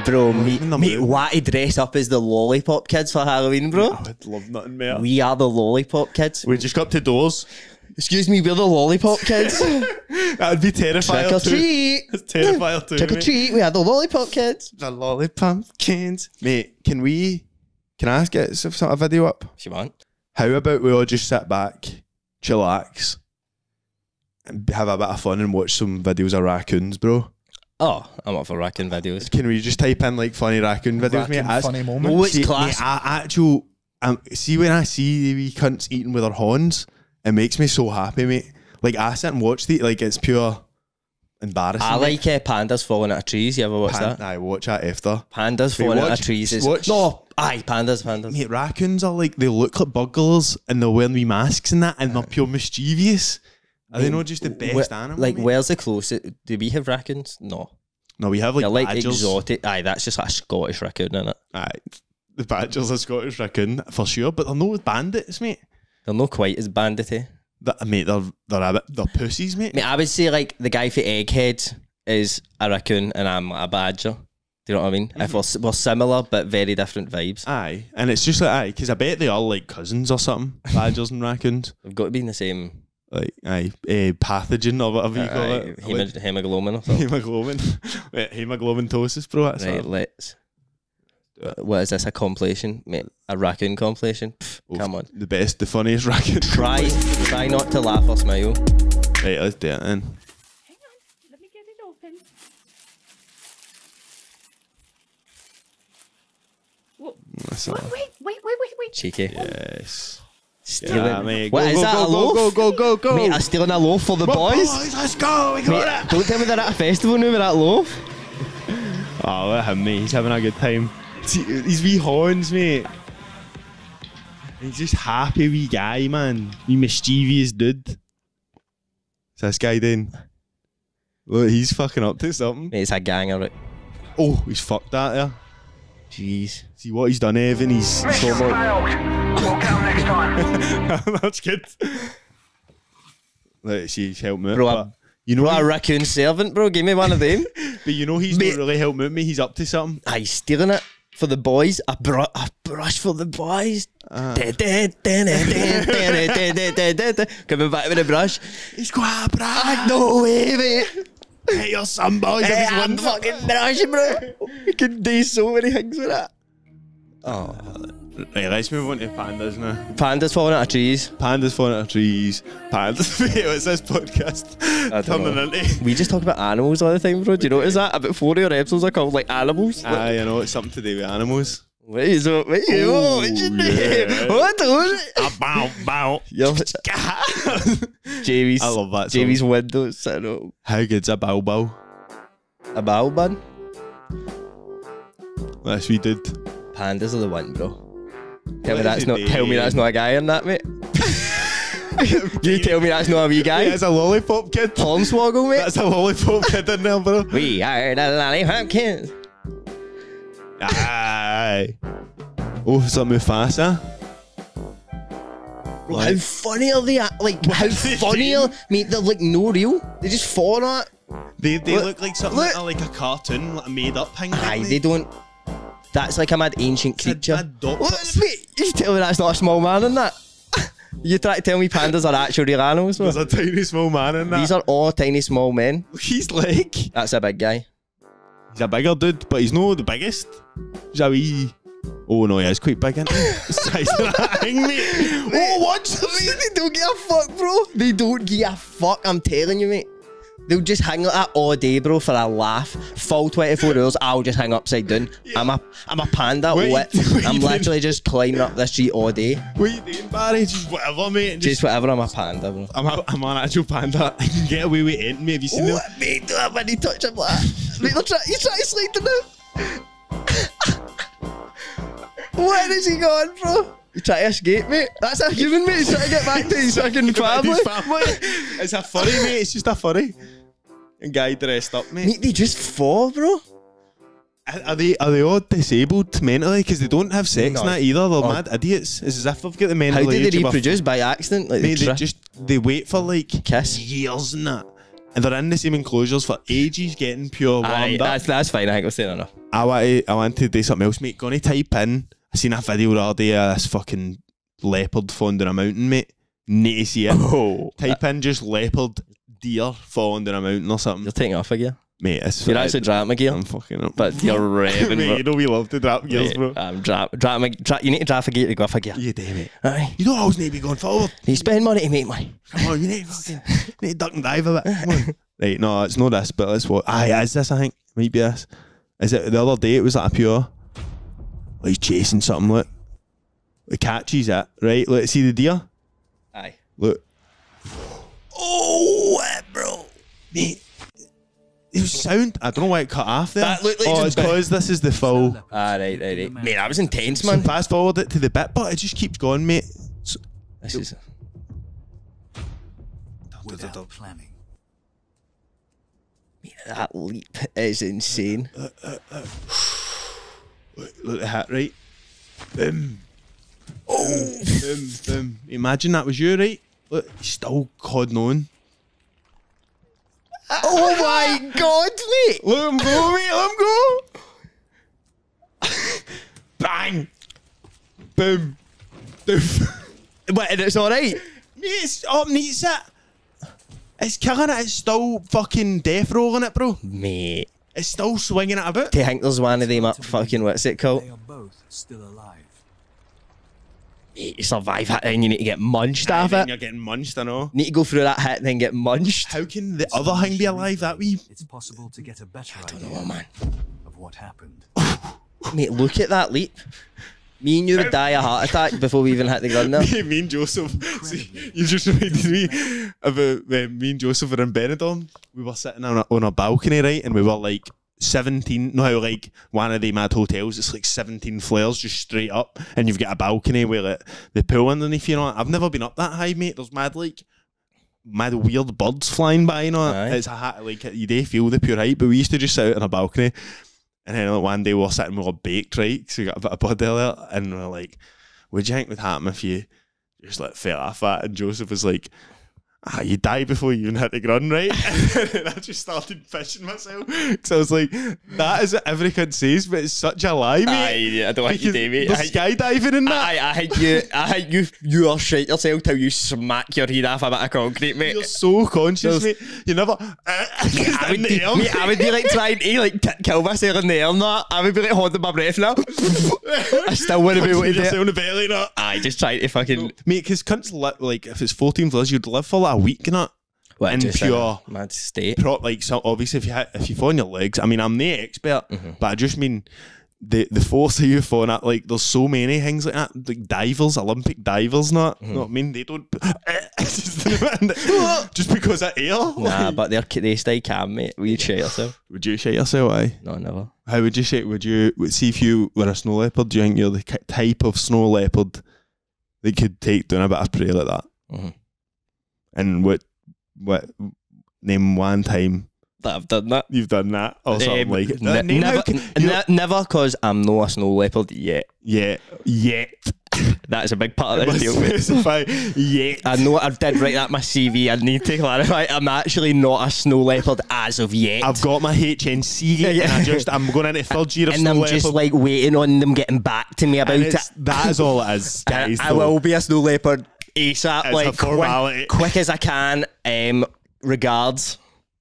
Bro, mate, what to dress up as the lollipop kids for Halloween, bro? I would love nothing more. We are the lollipop kids. We just got up to doors. Excuse me, we're the lollipop kids. That'd be terrifying. Trick or treat. It's terrifying too. Trick or treat, we are the lollipop kids. The lollipop kids. Mate, can I get some sort of video up? If you want. How about we all just sit back, chillax, and have a bit of fun and watch some videos of raccoons, bro? Oh, I'm up for raccoon videos. Can we just type in like funny raccoon videos, mate? Funny moments. Oh, it's class. Mate, see when I see the wee cunts eating with their horns, it makes me so happy, mate. Like I sit and watch like it's pure embarrassing. I like pandas falling out of trees. You ever watch that? I watch that after. Pandas falling out of trees is pandas. Mate, raccoons are like, they look like burglars and they're wearing wee masks and that, and they're pure mischievous. Are they not just the best animal? Like, mate? where's the closest? Do we have raccoons? No. No, we have like, they're like badgers. Exotic. Aye, that's just like a Scottish raccoon, isn't it? Aye, the badgers are Scottish raccoon for sure, but they're no bandits, mate. They're not quite as bandity. Mate, they're pussies, mate. Mate, I would say like the guy for Egghead is a raccoon and I'm a badger. Do you know what I mean? If we're similar but very different vibes. Aye, and it's just like, because I bet they are like cousins or something. Badgers and raccoons. They've got to be in the same. Like, pathogen or whatever you call it. Hemoglobin or something. Hemoglobintosis, bro. That's right, let's. What is this? A compilation? Mate, a raccoon compilation? Pff, come on. The funniest raccoon. Try not to laugh or smile. Right, let's do it then. Hang on, let me get it open. Wait. Cheeky. Yes. Stealing. Yeah, mate. What is that? A loaf? Go. Mate, I'm stealing a loaf for the boys. Let's go. We got it. Don't tell me they're at a festival now with that loaf. Oh, look at him, mate. He's having a good time. See, these wee horns, mate. He's just happy wee guy, man. Wee mischievous dude. What's this guy doing? Look, he's fucking up to something. Mate, it's a ganger, right? Oh, he's fucked that there. Jeez. See what he's done, Evan. He's so We'll come next time. That's good. Let's see, he's helped me. Bro, you know, a raccoon servant, bro. Give me one of them. But you know, he's not really helping out me. He's up to something. He's stealing it for the boys. A brush for the boys. Coming back with a brush. He's got a brush. No way, mate. Hey, you're some boys. Hey, I'm fucking brush, bro. You can do so many things with that. Oh. Right, let's move on to pandas now. Pandas falling out of trees. Pandas falling out of trees. Pandas. Wait, what's this podcast turning into? We just talk about animals all the time, bro. Do you notice that? About 40 of our episodes are called like animals. Aye, I know, it's something to do with animals. What's your name? What? Bow. Jamie's. I love that song. Jamie's windows sitting up. How good's a bow bow? A bow bun? Yes, we did. Pandas are the one, bro. Tell me that's not a guy in that, mate. You tell me that's not a wee guy. Yeah, it's a lollipop kid. Hornswoggle, mate. That's a lollipop kid in there, bro. We are the lollipop kids. Aye. Oh, it's like Mufasa. Bro, how funny are they? Like, how funny are mate? They're like no real. They just fall on it. They look like something like a cartoon, like a made up thing. Aye, they don't. That's like a mad ancient creature. Mad What? Mate, you tell me that's not a small man in that? You try to tell me pandas are actual real animals, bro? There's a tiny small man in that. These are all tiny small men. Look, he's like... That's a big guy. He's a bigger dude, but he's not the biggest. He's a wee... Oh no, he is quite big, isn't he? The size of that thing, mate. Oh, what? They don't give a fuck, bro. They don't give a fuck, I'm telling you, mate. They'll just hang like that all day, bro, for a laugh. Full 24 hours, I'll just hang upside down. Yeah. I'm a panda. I'm literally just climbing up this tree all day. What are you doing, Barry? Just whatever, mate. Just whatever, I'm a panda, bro. I'm an actual panda. I can get away with it, mate. Have you seen them? What, mate? Do I really touch him like that? Mate, he's trying to slide to now. Where is he going, bro? He's trying to escape, mate. That's a human, mate. He's trying to get back to his fucking family. It's a furry, mate. It's just a furry. A guy dressed up, mate. Mate, they just fall, bro. Are they all disabled mentally? Because they don't have sex in that either. They're mad idiots. It's as if they've got the mental How do age they reproduce? By accident? Like mate, they wait for like kiss years and that. And they're in the same enclosures for ages getting pure warmed up. That's fine, I think we're saying enough. I want to do something else, mate. Gonna type in. I seen a video the other day of this fucking leopard falling down a mountain, mate. Need to see it. Oh. Type in just leopard deer falling down a mountain or something. You're taking off a gear. Mate, it's you're actually drama gear. I'm fucking up. But you're raving, mate, bro. you know we love to drop gears, mate, bro. You need to draft a gear to go off a gear. You do, mate. Aye. You don't always need to be going forward. You spend money to make money. Come on, you need to duck and dive a bit. Come on. Right, no, it's not this, but let's what. Aye, is this, I think. Might be this. Is it the other day it was like a pure... Like he's chasing something, look. It catches it, right? Look, see the deer? Aye. Look. Oh, bro. Mate. It was sound. I don't know why it cut off there. That looked like it's because this is the full. Right. Mate, that was intense, man. So fast forward it to the bit, but it just keeps going, mate. So, this is... Without planning. Mate, that leap is insane. Look at the hat, right? Boom. Oh. Boom, boom. Imagine that was you, right? Look, he's still holding on. Oh my god, mate! Let him go, mate, let him go! Bang! Boom! Doof! But and it's alright? Mate, it's up and eats it! It's killing it, it's still fucking death rolling it, bro. Mate. It's still swinging it about. Do you think there's one of them up fucking, what's it called? They are both still alive. You survive it and you need to get munched off it. You're getting munched, I know. Need to go through that hit and then get munched. How can the other thing be alive that wee? It's possible to get a better I don't idea know, man. of what happened. Mate, look at that leap. Me and you would die a heart attack before we even hit the ground there. Me and Joseph. See, you just reminded me about me and Joseph were in Benidorm. We were sitting on a balcony, right? And we were like 17, no, how like one of the mad hotels, it's like 17 flares just straight up, and you've got a balcony with like, the pool underneath, you know. I've never been up that high, mate. There's mad weird birds flying by, you know. Aye. It's like you do feel the pure height, but we used to just sit out on a balcony, and then like, one day we were sitting, we were baked, right? So we got a bit of bud there, and we were like, what do you think would happen if you just like fell off that? And Joseph was like, you die before you even hit the ground, right? And I just started fishing myself because I was like, that is what every kid says, but it's such a lie, mate. I don't think you do, mate. There's skydiving in that. I think you are shit yourself till you smack your head off a bit of concrete, mate. You're so conscious, mate. You never. I would be like trying to like kill myself in the air and that. I would be like holding my breath now. I still wouldn't be able to do it. On the belly, no. Just trying to fucking... Mate, because cunts, like, if it's 14 floors, you'd live for like a week, you know? Well, in pure mad state. Like, so obviously, if you fall on your legs, I mean, I'm no expert, but I just mean the force of you falling at, like, there's so many things like that, like divers, Olympic divers, not. You know what I mean? They don't just because of air. Nah, but they stay calm, mate. Will you shit yourself? Would you shit yourself? Aye. No, never. How would you shit? Would you see if you were a snow leopard? Do you think you're the type of snow leopard that could take down a bit of prey like that? And what name one time that I've done that? You've done that or something like it. Never, because I'm not a snow leopard yet. Yet. That is a big part of this deal. Specify yet. I know I did write that in my CV. I need to clarify. I'm actually not a snow leopard as of yet. I've got my HNC and I'm going into third year of and snow I'm leopard. just like waiting on them getting back to me about it. That is all it is, guys. I will be a snow leopard ASAP, It's like a formality. quick as I can. Regards,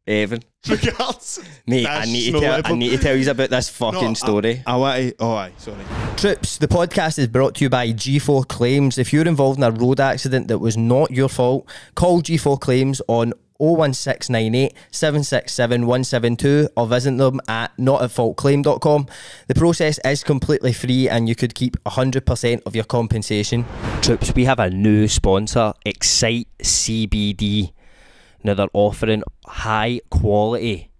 Evan. Regards. Mate, That's I need no to level. tell you about this fucking story. I want to. Oh, aye, sorry. Trips, the podcast is brought to you by G4 Claims. If you're involved in a road accident that was not your fault, call G4 Claims on 01698 767 172 or visit them at notatfaultclaim.com. The process is completely free and you could keep 100% of your compensation. Trips, we have a new sponsor, Excite CBD. Now they're offering high quality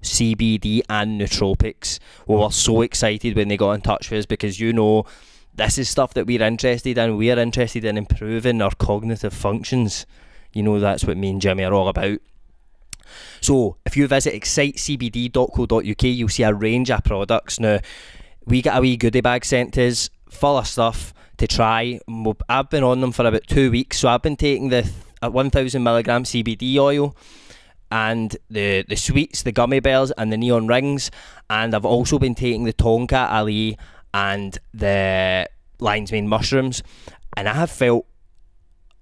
CBD and nootropics. We were so excited when they got in touch with us because, you know, this is stuff that we're interested in. We're interested in improving our cognitive functions. You know, that's what me and Jimmy are all about. So if you visit excitecbd.co.uk, you'll see a range of products. Now, we get a wee goodie bag sent to us full of stuff to try. I've been on them for about 2 weeks, so I've been taking the 1000 milligram CBD oil and the sweets, the gummy bears and the neon rings, and I've also been taking the Tonka Ali and the lion's mane mushrooms, and I have felt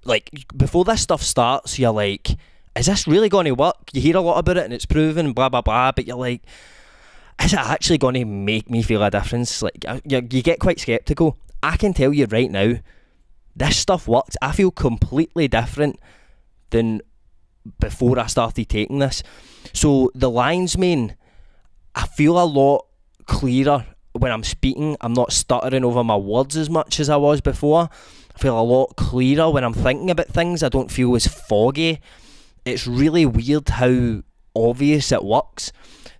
like before this stuff starts, you're like, is this really going to work? You hear a lot about it and it's proven, blah blah blah, but you're like, is it actually going to make me feel a difference? Like you get quite skeptical. I can tell you right now, this stuff works. I feel completely different than before I started taking this. So the lion's mane, I feel a lot clearer when I'm speaking. I'm not stuttering over my words as much as I was before. I feel a lot clearer when I'm thinking about things. I don't feel as foggy. It's really weird how obvious it works.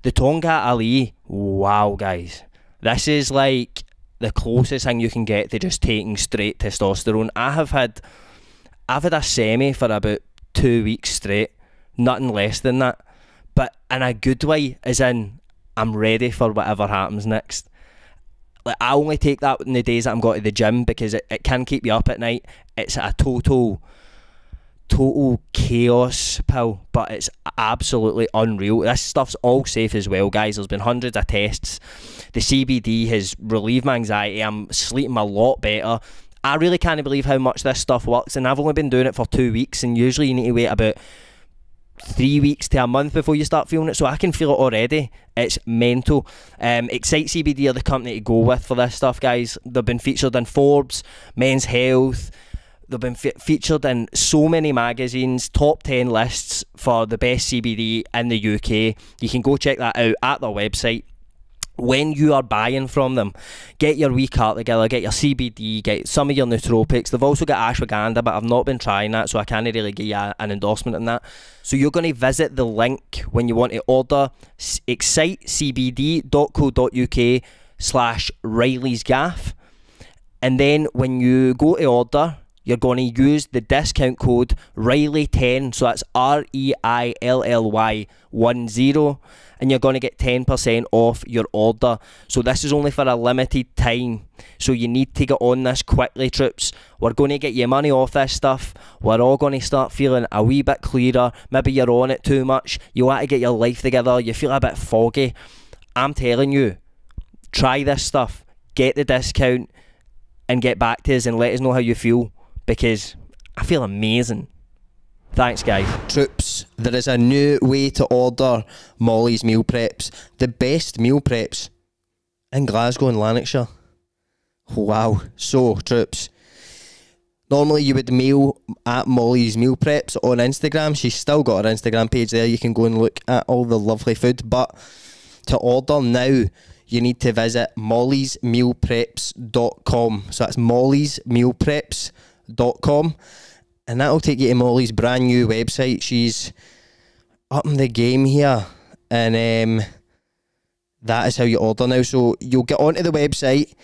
The Tonga Ali, wow guys, this is like the closest thing you can get to just taking straight testosterone. I've had a semi for about 2 weeks straight, nothing less than that, but in a good way, as in I'm ready for whatever happens next. Like, I only take that in the days that I'm going to the gym because it can keep you up at night. It's a total chaos pill, but it's absolutely unreal. This stuff's all safe as well, guys. There's been hundreds of tests. The CBD has relieved my anxiety. I'm sleeping a lot better. I really can't believe how much this stuff works, and I've only been doing it for 2 weeks, and usually you need to wait about 3 weeks to a month before you start feeling it, so I can feel it already. It's mental. Excite CBD are the company to go with for this stuff, guys. They've been featured in Forbes, Men's Health. They've been featured in so many magazines, top 10 lists for the best CBD in the UK. You can go check that out at their website. When you are buying from them, get your wee cart together, get your CBD, get some of your nootropics. They've also got ashwagandha, but I've not been trying that, so I can't really give you an endorsement on that. So you're going to visit the link when you want to order, excitecbd.co.uk/Reilly's Gaff, and then when you go to order, you're going to use the discount code Reilly10, so that's REILLY10, and you're going to get 10% off your order. So this is only for a limited time, so you need to get on this quickly, troops. We're going to get you money off this stuff. We're all going to start feeling a wee bit clearer. Maybe you're on it too much, you want to get your life together, you feel a bit foggy. I'm telling you, try this stuff, get the discount, and get back to us and let us know how you feel, because I feel amazing. Thanks, guys. Troops, there is a new way to order Molly's meal preps. The best meal preps in Glasgow and Lanarkshire. Wow. So, troops, normally you would mail at Molly's meal preps on Instagram. She's still got her Instagram page there. You can go and look at all the lovely food. But to order now, you need to visit mollysmealpreps.com. So that's mollysmealpreps.com, and that'll take you to Molly's brand new website. She's up in the game here, and that is how you order now. So you'll get onto the website, you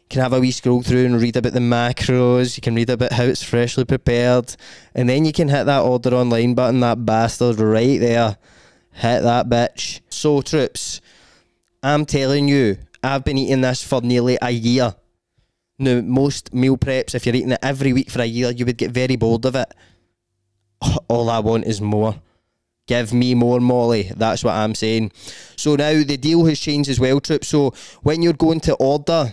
can have a wee scroll through and read about the macros, you can read about how it's freshly prepared, and then you can hit that order online button, that bastard right there. Hit that bitch. So troops, I'm telling you, I've been eating this for nearly a year. Now, most meal preps, if you're eating it every week for a year, you would get very bored of it. All I want is more. Give me more, Molly. That's what I'm saying. So now the deal has changed as well, troops. So when you're going to order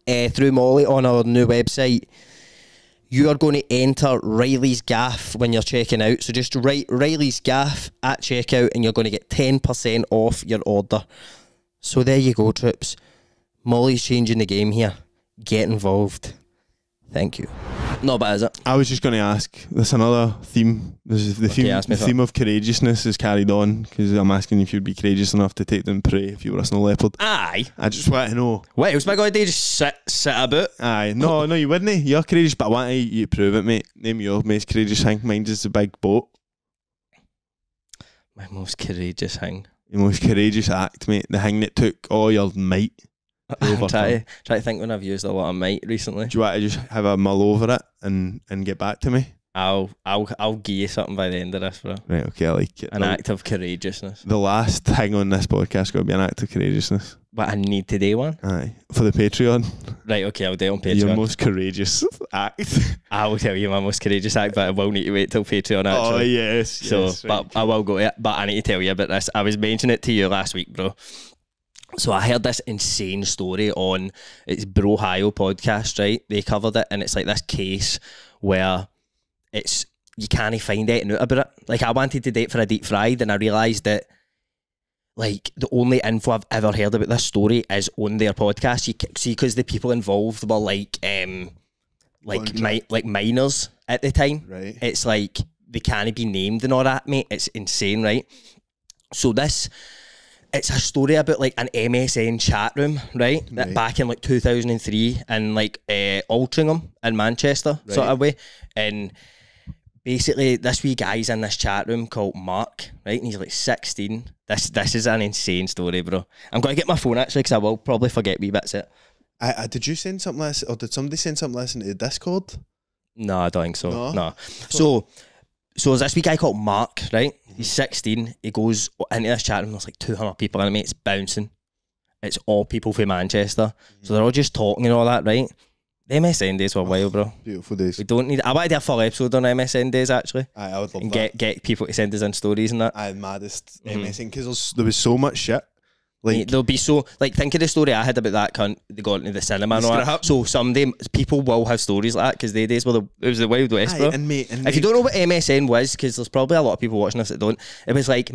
through Molly on our new website, you are going to enter Reilly's Gaff when you're checking out. So just write Reilly's Gaff at checkout and you're going to get 10% off your order. So there you go, troops. Molly's changing the game here. Get involved. Thank you. No, but is it? I was just going to ask. There's another theme. There's the theme of courageousness is carried on because I'm asking if you'd be courageous enough to take them prey if you were a snow leopard. Aye. I just want to know. What else am I going to do? Just sit about? Aye. No, you wouldn't. You're courageous, but I want you to prove it, mate. Name your most courageous thing. Mine's is the big boat. My most courageous thing. Your most courageous act, mate. The thing that took all your might. I'm trying to think when I've used a lot of might recently. Do you want to just have a mull over it and get back to me? I'll give you something by the end of this, bro. Right, okay, I like it. An act of courageousness. The last thing on this podcast is going to be an act of courageousness. But I need to do one. Aye, for the Patreon. Right, okay, I'll do it on Patreon. Your most courageous act. I will tell you my most courageous act, but I will need to wait till Patreon actually. Oh yes. So, yes, but right. I will go to it. But I need to tell you about this. I was mentioning it to you last week, bro. So I heard this insane story on it's Bro Hio podcast, right? They covered it, and it's like this case where it's you can't find anything out about it. Like I wanted to date for a deep fried, and I realised that like the only info I've ever heard about this story is on their podcast. You see, because the people involved were like minors at the time. Right. It's like they can't be named and all that, mate. It's insane, right? So it's a story about like an MSN chat room, right? That back in like 2003 in like Altrincham in Manchester, sort of way. And basically this wee guy's in this chat room called Mark, right? And he's like 16. This is an insane story, bro. I'm going to get my phone actually because I will probably forget wee bits of it. Did you send something last, or did somebody send something last into the Discord? No, I don't think so. No. So there's this wee guy called Mark, right? He's 16. He goes into this chat room. There's like 200 people in it, mate. It's bouncing. It's all people from Manchester. So they're all just talking and all that, right? The MSN days were wild, bro. Beautiful days. We don't need. I want to do a full episode on MSN days, actually. Aye, I would love and that. get people to send us in stories and that. Aye, maddest MSN because there was so much shit. Like Mate, there'll be so like think of the story I had about that cunt. They got into the cinema and all that. So someday people will have stories like that because they days were it was the Wild West, bro. If you don't know what MSN was, because there's probably a lot of people watching this that don't, it was like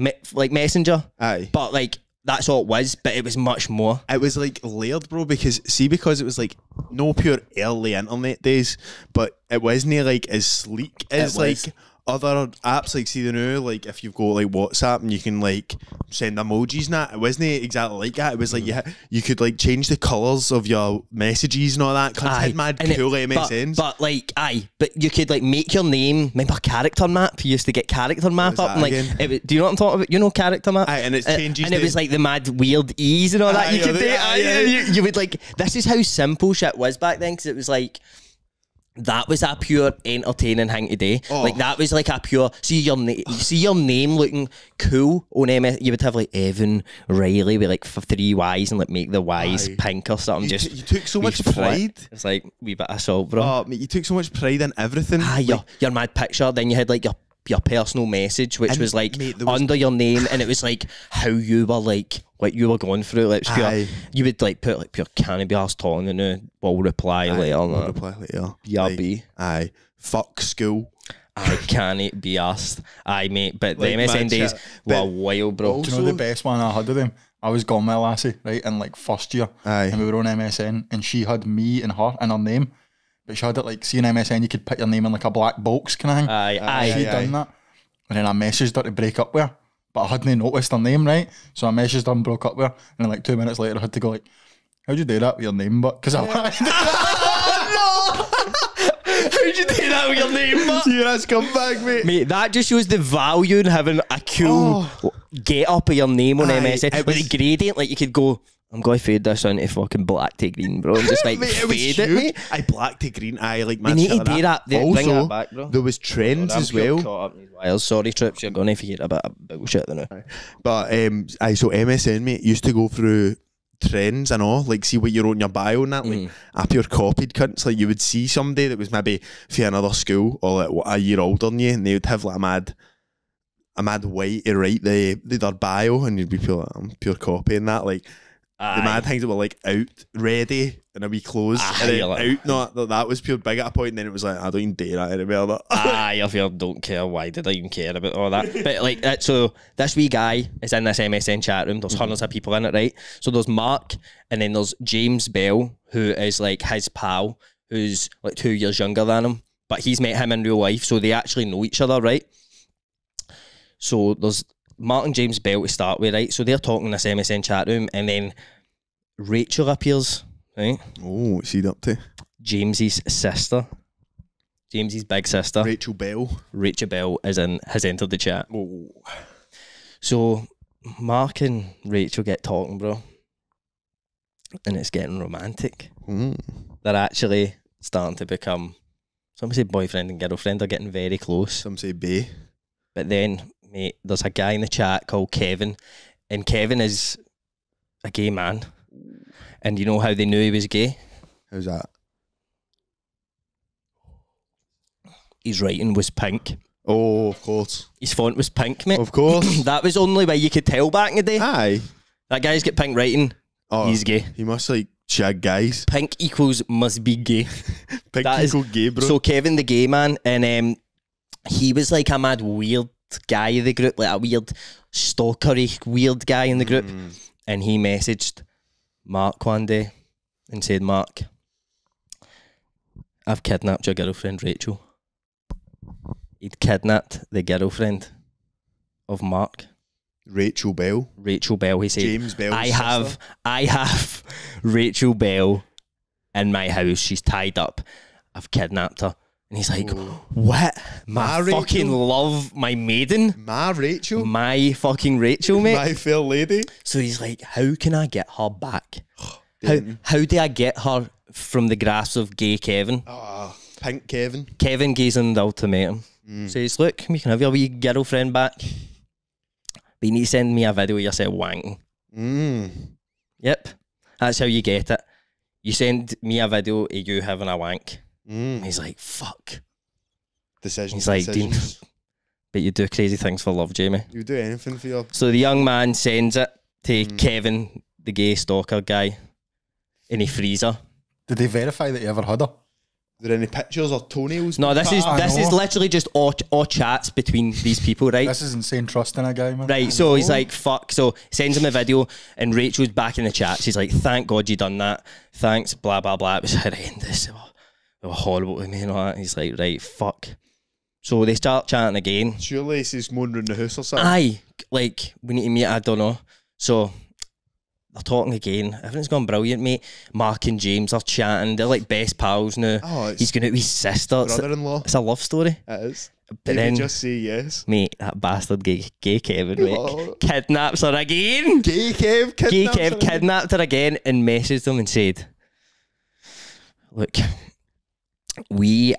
Messenger. Aye, but like that's all it was. But it was much more. It was like layered, bro. Because it was like no pure early internet days, but it wasn't like as sleek as like other apps. Like see the new, like if you've got like WhatsApp and you can like send emojis and that, it wasn't exactly like that. It was like you could like change the colours of your messages and all that. Cause it had mad cool MSNs. But you could like make your name. Remember character map? You used to get character map up and like do you know what I'm talking about? You know character map? Aye, and it changes. And it was like the mad weird ease and all that. You could do. You would like. This is how simple shit was back then, because it was like. That was a pure entertaining thing today. Like that was like a pure see your name looking cool on MS. You would have like Evan Reilly with like 3 Y's and like make the Y's pink or something. You took so much pride. It's like wee bit of salt, bro. Oh, mate, you took so much pride in everything. Your mad picture. Then you had like your personal message, which was like under your name, and it was like how you were like what you were going through. Like pure, you would like put like pure can't be arsed talking and we'll reply later. We'll reply later. BRB. Aye. Fuck school. I can't be asked. Aye, mate. But the MSN days were wild, bro. Do you know the best one I had of them? I was gone with a lassie, right, in like first year. Aye. And we were on MSN, and she had me and her in her name. But she had it like, see in MSN, you could put your name in like a black box kind of thing. Aye. She'd done that. And then I messaged her to break up with her. But I hadn't noticed her name, right? So I messaged her and broke up with her. And then like 2 minutes later, I had to go like, how'd you do that with your name, but? Because I How'd you do that with your name, but? Yeah, that's come back, mate. Mate, that just shows the value in having a cool get up of your name on MSN. With the gradient, like you could go, I'm going to fade this into fucking black to green, bro. And just like mate, fade it, mate. I black to green. I like we need to do that. Also, bring that back, bro. There was trends as well. Sorry, Trips, you're going to forget a bit of bullshit now. But so MSN, mate, used to go through trends and all, like see what you wrote in your bio and that, like a pure copied cunts. Like you would see somebody that was maybe for another school or like a year older than you, and they would have like a mad way to write their bio, and you'd be pure, I'm pure copy and that. Like The mad things that were like out, ready, and a wee close, and then you're like- out. No, that was pure big at a point, and then it was like, I don't even dare that anymore. I feel don't care. Why did I even care about all that? But like, so this wee guy is in this MSN chat room. There's hundreds of people in it, right? So there's Mark, and then there's James Bell, who is like his pal, who's like 2 years younger than him, but he's met him in real life, so they actually know each other, right? So there's Mark and James Bell to start with, right? So they're talking in this MSN chat room, and then Rachel appears, right? Oh, what's he up to? James's sister. James's big sister. Rachel Bell. Rachel Bell has entered the chat. Oh. So Mark and Rachel get talking, bro. And it's getting romantic. They're actually starting to become, some say boyfriend and girlfriend are getting very close. Some say bae. But then, mate, there's a guy in the chat called Kevin. And Kevin is a gay man. And you know how they knew he was gay? How's that? His writing was pink. Oh, of course. His font was pink, mate. Of course. That was only way you could tell back in the day. Aye. That guy's got pink writing. Oh, He's gay. He must like shag guys. Pink equals must be gay. Pink That is- equal gay, bro. So Kevin, the gay man, and he was like a mad weird guy in the group, like a weird stalkery weird guy in the group. And he messaged Mark one day and said, Mark, I've kidnapped your girlfriend Rachel. He'd kidnapped the girlfriend of Mark. Rachel Bell. Rachel Bell, he said. James Bell's I sister. have Rachel Bell in my house. She's tied up. I've kidnapped her. And he's like, what? My My fucking Rachel? love, my maiden? My Rachel. My fucking Rachel, mate. My fair lady. So he's like, how can I get her back? Damn. How do I get her from the grasp of gay Kevin? Ah, Pink Kevin. Kevin gives him the ultimatum. Says, look, we can have your wee girlfriend back. But you need to send me a video of yourself wanking. Yep. That's how you get it. You send me a video of you having a wank. He's like, fuck. Decisions. He's like, Dean, decisions. but you do crazy things for love, Jamie. You do anything for your. So the young man sends it to Kevin, the gay stalker guy, in a freezer. Did they verify that you ever had her? Are there any pictures or toenails? No, this is I know. literally just all chats between these people, right? This is insane trust in a guy, man. Right, so he's like, fuck. So sends him a video, and Rachel's back in the chat. She's like, thank God you done that. Thanks, blah, blah, blah. It was horrendous. They were horrible to me and all that. He's like, right, fuck. So they start chatting again. Surely he's moaning around the house or something. Aye, like, we need to meet, I don't know. So they're talking again. Everything's gone brilliant, mate. Mark and James are chatting. They're like best pals now. Oh, it's He's going out with his sister. brother-in-law. It's a love story. It is. But Did then, he just say yes? mate, that bastard gay Kevin, mate, Oh. kidnaps her again. Gay Kev kidnapped Gay Kev her. kidnapped her again and messaged them and said, look, we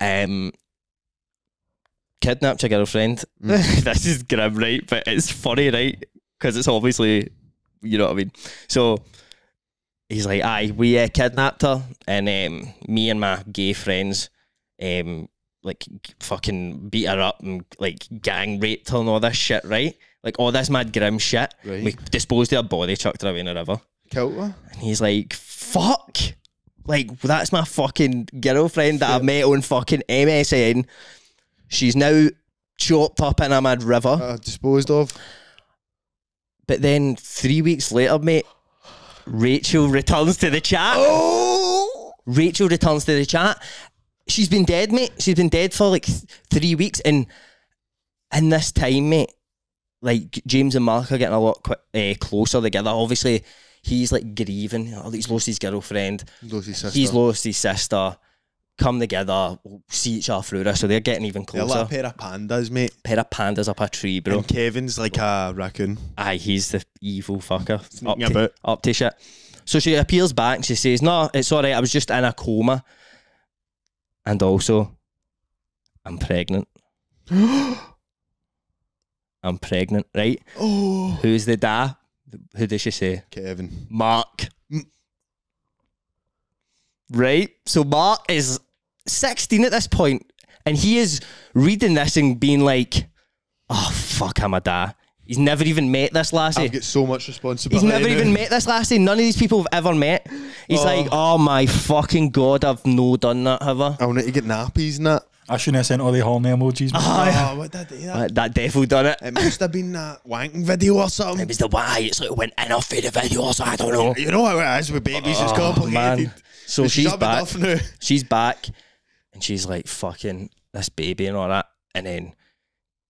kidnapped your girlfriend. This is grim, right? But it's funny, right? Because it's obviously, you know what I mean? So he's like, aye, we kidnapped her, and me and my gay friends like fucking beat her up and like gang raped her and all this shit, right? Like all this mad grim shit. Right. We disposed of her body, chucked her away in a river. Killed her. And he's like, fuck. Like, that's my fucking girlfriend that I've met on fucking MSN. She's now chopped up in a mad river. Disposed of. But then 3 weeks later, mate, Rachel returns to the chat. Oh! Rachel returns to the chat. She's been dead, mate. She's been dead for like 3 weeks. And in this time, mate, like James and Mark are getting a lot closer together. Obviously, he's like grieving. He's lost his girlfriend. Lost his sister. He's lost his sister. Come together, see each other through this. So they're getting even They're closer. like a pair of pandas, mate. Pair of pandas up a tree, bro. And Kevin's like a raccoon. Aye, he's the evil fucker. Sneaking about. Up to shit. So she appeals back and she says, no, it's alright, I was just in a coma. And also, I'm pregnant. I'm pregnant, right? Oh. Who's the dad? Who does she say? Kevin. Mark. Right? So Mark is 16 at this point, and he is reading this and being like, oh, fuck, I'm a dad. He's never even met this lassie. I've got so much He's responsibility. never even met this lassie. None of these people have ever met. He's like, oh my fucking God, I've no done that, have I? I'll need to get nappies and that. I shouldn't have sent all the horny emojis. Oh, what did I do that? That defo done it. It must have been that wanking video or something. It was the why. It's like it went in off the video, so I don't know. You know how it is with babies, it's complicated. Man. So But she's up back. enough now. She's back, and she's like, fucking this baby and all that. And then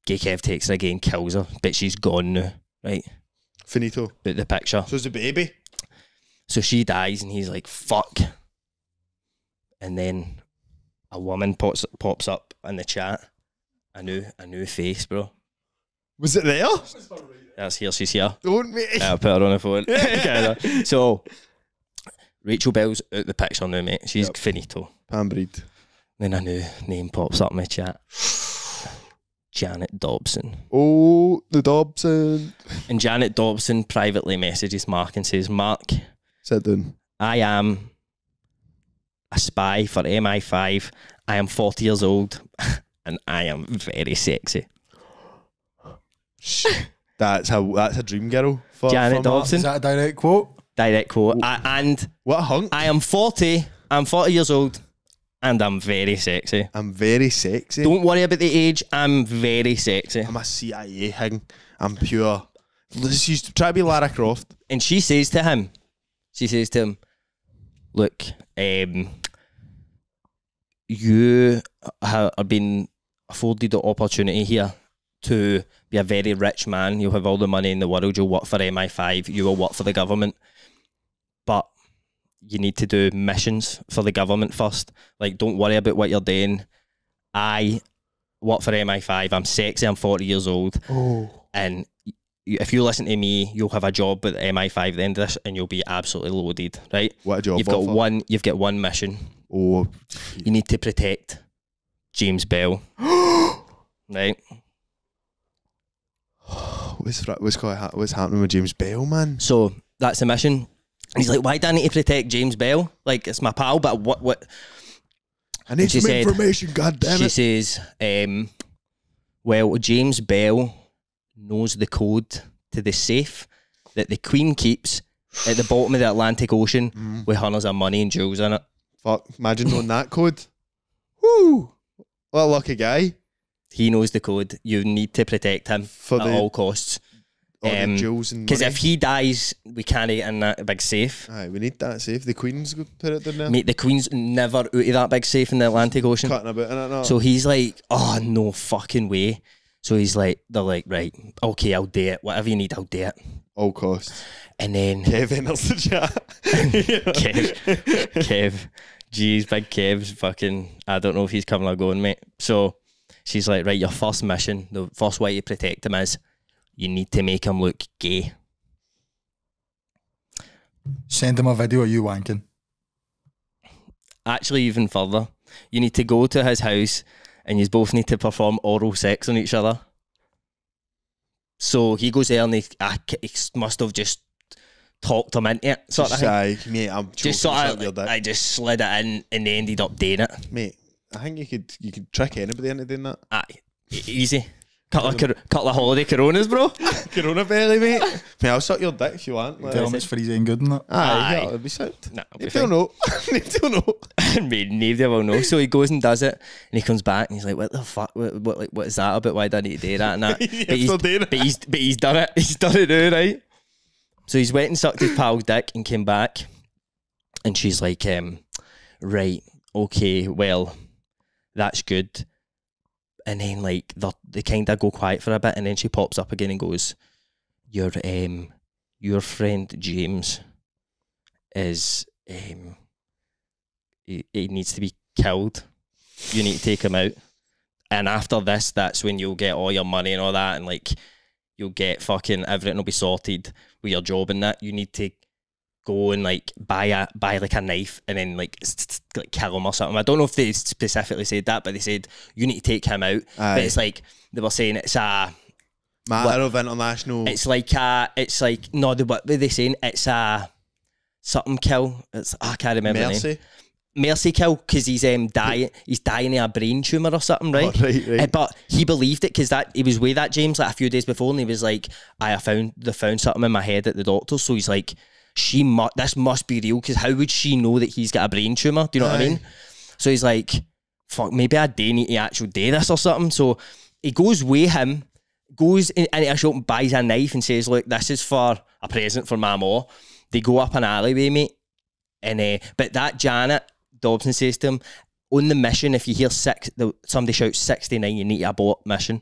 Gay Kev takes her again, kills her, but she's gone now, right? Finito. But the picture. So it's the baby. So she dies, and he's like, fuck. And then a woman pops up in the chat. A new face, bro. Was it there? That's here, she's here. Don't mate. I'll put her on the phone. Kinda. So, Rachel Bell's out the picture now, mate. She's finito. Pambreed. Then a new name pops up in my chat. Janet Dobson. Oh, the Dobson. And Janet Dobson privately messages Mark and says, Mark, Sit down. I am a spy for MI5. I am 40 years old and I am very sexy. That's a dream girl for Janet for Mark. Dobson. Is that a direct quote? Direct quote. And What a hunk. I am 40. I'm 40 years old and I'm very sexy. I'm very sexy. Don't worry about the age. I'm very sexy. I'm a CIA thing. I'm pure. She's try to be Lara Croft. And she says to him, look, you have been afforded the opportunity here to be a very rich man. You'll have all the money in the world. You'll work for MI5. You will work for the government. But you need to do missions for the government first. Like, don't worry about what you're doing. I work for MI5. I'm sexy. I'm 40 years old. Oh. And if you listen to me, you'll have a job with MI5 at the end of this, and you'll be absolutely loaded, right? What a job You've got offer. You've got one mission. Oh. You need to protect James Bell, right? What's happening with James Bell, man? So that's the mission. And he's like, why do I need to protect James Bell? Like, it's my pal, but what? I need she some said- information, goddammit. She says, well, James Bell knows the code to the safe that the Queen keeps at the bottom of the Atlantic Ocean with hundreds of money and jewels in it. Fuck, imagine knowing that code. Woo! What a lucky guy. He knows the code. You need to protect him For at the- all costs. All the jewels and Because money. if he dies, we can't get in that big safe. Aye, we need that safe. The Queen's go put it down there. Mate, the Queen's never out of that big safe in the Atlantic Ocean. Cutting about in it now. So he's like, oh, no fucking way. So he's like, they're like, right, okay, I'll do it. Whatever you need, I'll do it. all costs. And then Kevin enters the chat. Kev, jeez, big Kev's fucking, I don't know if he's coming or going, mate. So she's like, right, your first mission, the first way to protect him is you need to make him look gay. Send him a video of you wanking. Actually, even further, you need to go to his house and you both need to perform oral sex on each other. So he goes there and he must have just talked him into it, sort of thing. Aye, mate, I'm Just joking, sort suck your of, dick. I just slid it in and they ended up doing it. Mate, I think you could trick anybody into doing that. Aye, easy. Couple of holiday Coronas, bro. Corona belly, mate. Mate, I'll suck your dick if you want. Like, Tell him it's for his own good and that. aye, Aye. yeah, it'll be sound. Nah, it'll be You fine. don't know. You don't know. Mate, neither will know. So he goes and does it, and he comes back and he's like, "What the fuck? What is that about? Why do I need to do that?" And that. Still doing it. But he's done it. He's done it now, right? So he's went and sucked his pal's dick and came back, and she's like, "Right, okay, well, that's good." And then like they kind of go quiet for a bit, and then she pops up again and goes, "Your friend James is he needs to be killed. You need to take him out. And after this, that's when you'll get all your money and all that, and like you'll get fucking everything will be sorted with your job and that. You need to go and like buy like a knife and then like kill him or something. I don't know if they specifically said that, but they said you need to take him out. Aye. But it's like they were saying it's a Matter of international. it's like no, what were they saying? It's a something kill. It's I can't remember the name. Mercy. mercy kill because he's dying. He's dying of a brain tumor or something, right? Oh, right. But he believed it because he was with that James like a few days before, and he was like, I found something in my head at the doctor. So he's like, this must be real because how would she know that he's got a brain tumor? Do you know what I mean? So he's like, fuck, maybe I do need to actually do this or something. So he goes with him, goes into a shop and buys a knife and says, look, this is for a present for my mom. They go up an alleyway, mate. And but that Janet Dobson says to him, on the mission, if you hear somebody shouts 69, you need to abort mission.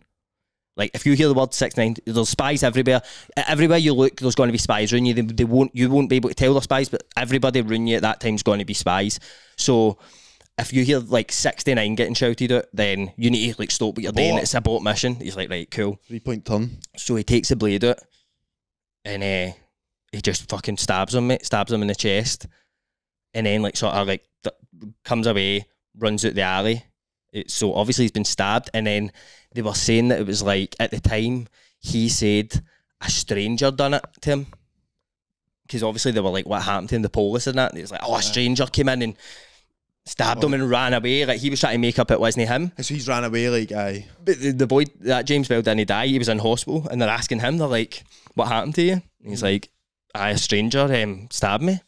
Like, if you hear the word 69, there's spies everywhere. Everywhere you look, there's going to be spies around you. You won't be able to tell they're spies, but everybody around you at that time is going to be spies. So if you hear like 69 getting shouted out, then you need to like stop what you're doing. It's a abort mission. He's like, right, cool. 3-point turn. So he takes the blade out and he just fucking stabs him, mate. Stabs him in the chest. And then like sort of like comes away, runs out the alley. So obviously he's been stabbed, and then they were saying that it was like, at the time, he said a stranger done it to him. Because obviously they were like, what happened to him, the police and that. And it was like, oh, a stranger came in and stabbed him and ran away. Like, he was trying to make up it wasn't him. So he's ran away, like, aye. But the boy, that James Bell didn't die, he was in hospital, and they're asking him, they're like, what happened to you? And he's like, a stranger stabbed me.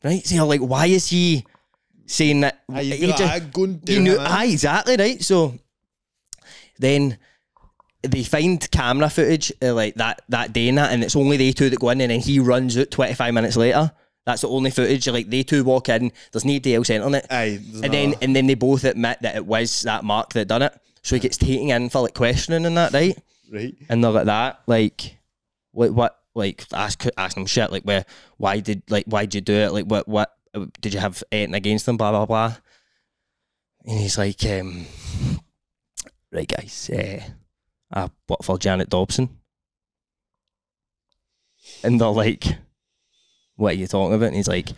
Right? So you're like, why is he saying that? You knew, exactly, right? So then they find camera footage like that day and that, and it's only they two that go in, and then he runs out 25 minutes later. That's the only footage. Like, they two walk in, there's nobody else entering it. And then they both admit that it was that Mark that done it. So he gets taken in for like questioning and that, right? Right. And they're like that, like, what like ask them shit like, why'd you do it? Like, what did you have anything against them? Blah blah blah. And he's like, right guys, I work for Janet Dobson. And they're like, what are you talking about? And he's like,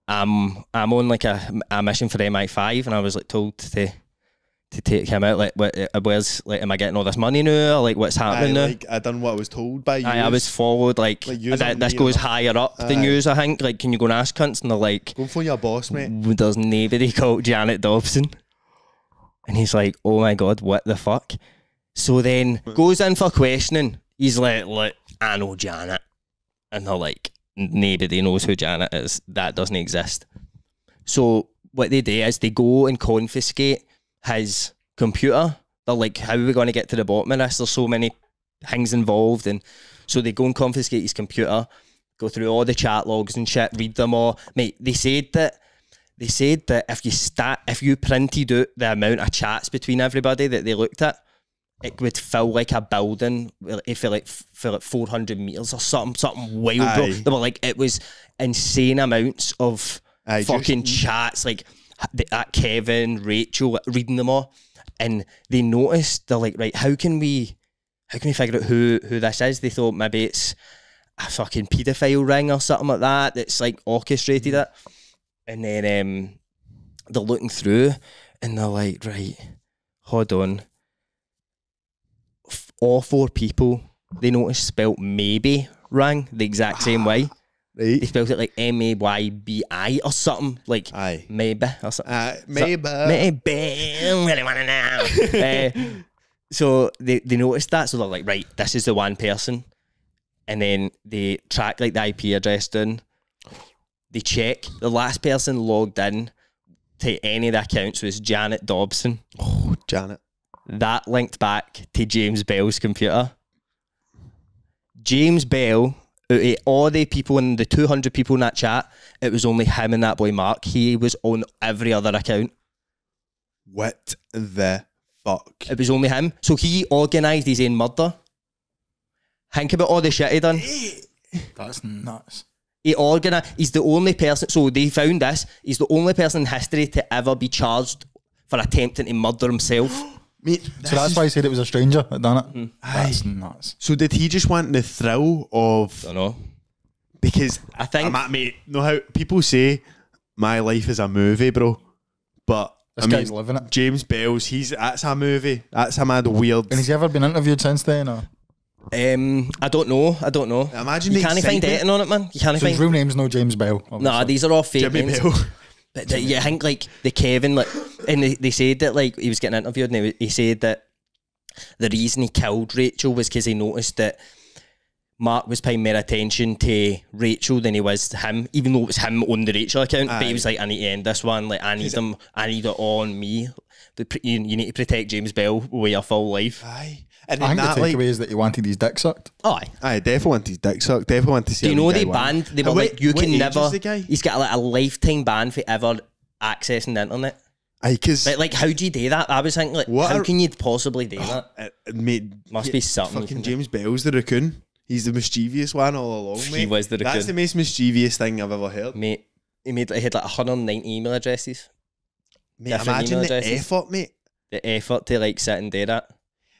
I'm on like a mission for MI5, and I was like told to take him out. Like, where's, like, am I getting all this money now? Or like, what's happening now? Like, I done what I was told by you. I was followed, like this goes higher up than yours, I think. Like, can you go and ask cunts? And they're like, go and phone your boss, mate. There's nobody called Janet Dobson. And he's like, oh my god, what the fuck? So then goes in for questioning. He's like, look, I know Janet. And they're like, nobody knows who Janet is. That doesn't exist. So what they do is they go and confiscate his computer. They're like, how are we going to get to the bottom of this? There's so many things involved. And so they go and confiscate his computer, go through all the chat logs and shit, read them all. Mate, they said that if you printed out the amount of chats between everybody that they looked at, it would fill like a building for like 400 meters or something wild, bro. They were like, it was insane amounts of fucking chats, like that Kevin, Rachel, reading them all, and they noticed, they're like, right, how can we figure out who this is? They thought maybe it's a fucking paedophile ring or something like that that's like orchestrated it. And then they're looking through and they're like, right, hold on. All four people they noticed spelt maybe rang the exact same way. Right. They spelled it like M-A-Y-B-I or something. Like, maybe or something. Maybe. Really want to know. So they noticed that, so they're like, right, this is the one person. And then they track like the IP address down. They check. The last person logged in to any of the accounts was Janet Dobson. Oh, Janet. That linked back to James Bell's computer. James Bell, out of all the people in the 200 people in that chat, it was only him and that boy Mark. He was on every other account. What the fuck? It was only him. So he organised his own murder. Think about all the shit he done. That's nuts. He's the only person, so they found this, he's the only person in history to ever be charged for attempting to murder himself. Mate, so that's why I said it was a stranger that done it. That's nuts. So did he just want the thrill of... I don't know. Because I think... mate, know how people say my life is a movie, bro. But this guy's living it. James Bell's, that's a movie. That's a mad weird... And has he ever been interviewed since then? Or? I don't know. Imagine you the can't find excitement. anything on it, man. You can't So his find. real name's no James Bell. Nah, obviously. these are all fake Jimmy names. Bell. But you think like the Kevin, like, and they said that like he was getting interviewed, and he said that the reason he killed Rachel was because he noticed that Mark was paying more attention to Rachel than he was to him, even though it was him on the Rachel account. But he was like, I need to end this one. Like, I need it on me. You need to protect James Bell with your full life. Aye. And I then think that, the like, takeaway is that he wanted his dick sucked. Aye. I definitely want his dick sucked. Definitely want to see. Do you how know the they guy banned? won. They were And like, you what can age never. is the guy? He's got like a lifetime ban for ever accessing the internet. Aye, because But like, how do you do that? I was thinking, like, What how are- can you possibly do that? mate, Must be something you Fucking can do. James Bell's the raccoon. He's the mischievous one all along, mate. He was the That's raccoon. the most mischievous thing I've ever heard. Mate, he had like 190 email addresses. Mate, different imagine email the addresses. effort, mate. The effort to like sit and do that.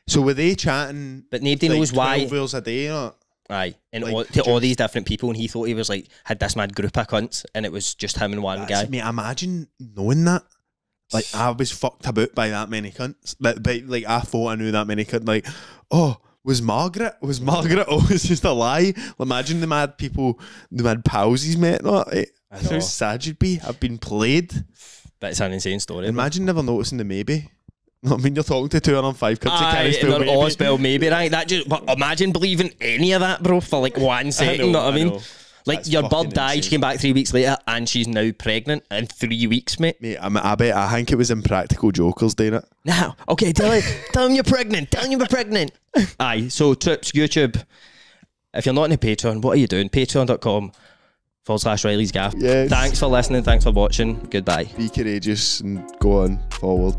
So were they chatting? But nobody like knows why. 12 hours a day, you know? Aye, and Like, to all these different people, and he thought he was like had this mad group of cunts, and it was just him and one guy. Mate, imagine knowing that. Like, I was fucked about by that many cunts. But like, I thought I knew that many cunts. Like, oh, was Margaret always just a lie? Imagine the mad people, the mad pals he's met. No, how sad you'd be. I've been played. But it's an insane story. Imagine never noticing the maybe. I mean, you're talking to 2 on 5 cunts that Aye, can't spell they're maybe. all spell maybe, right? That just but imagine believing any of that, bro, for like 1 second. You know what I mean? know. Like That's your fucking bird died, she insane. came back 3 weeks later, and she's now pregnant in 3 weeks, mate. Mate, I think it was Impractical Jokers doing it. Now, okay, tell him you're pregnant. Tell him you're pregnant. Aye, so trips, YouTube. If you're not in the Patreon, what are you doing? Patreon.com/Reilly's Gaff. Yes. Thanks for listening. Thanks for watching. Goodbye. Be courageous and go on forward.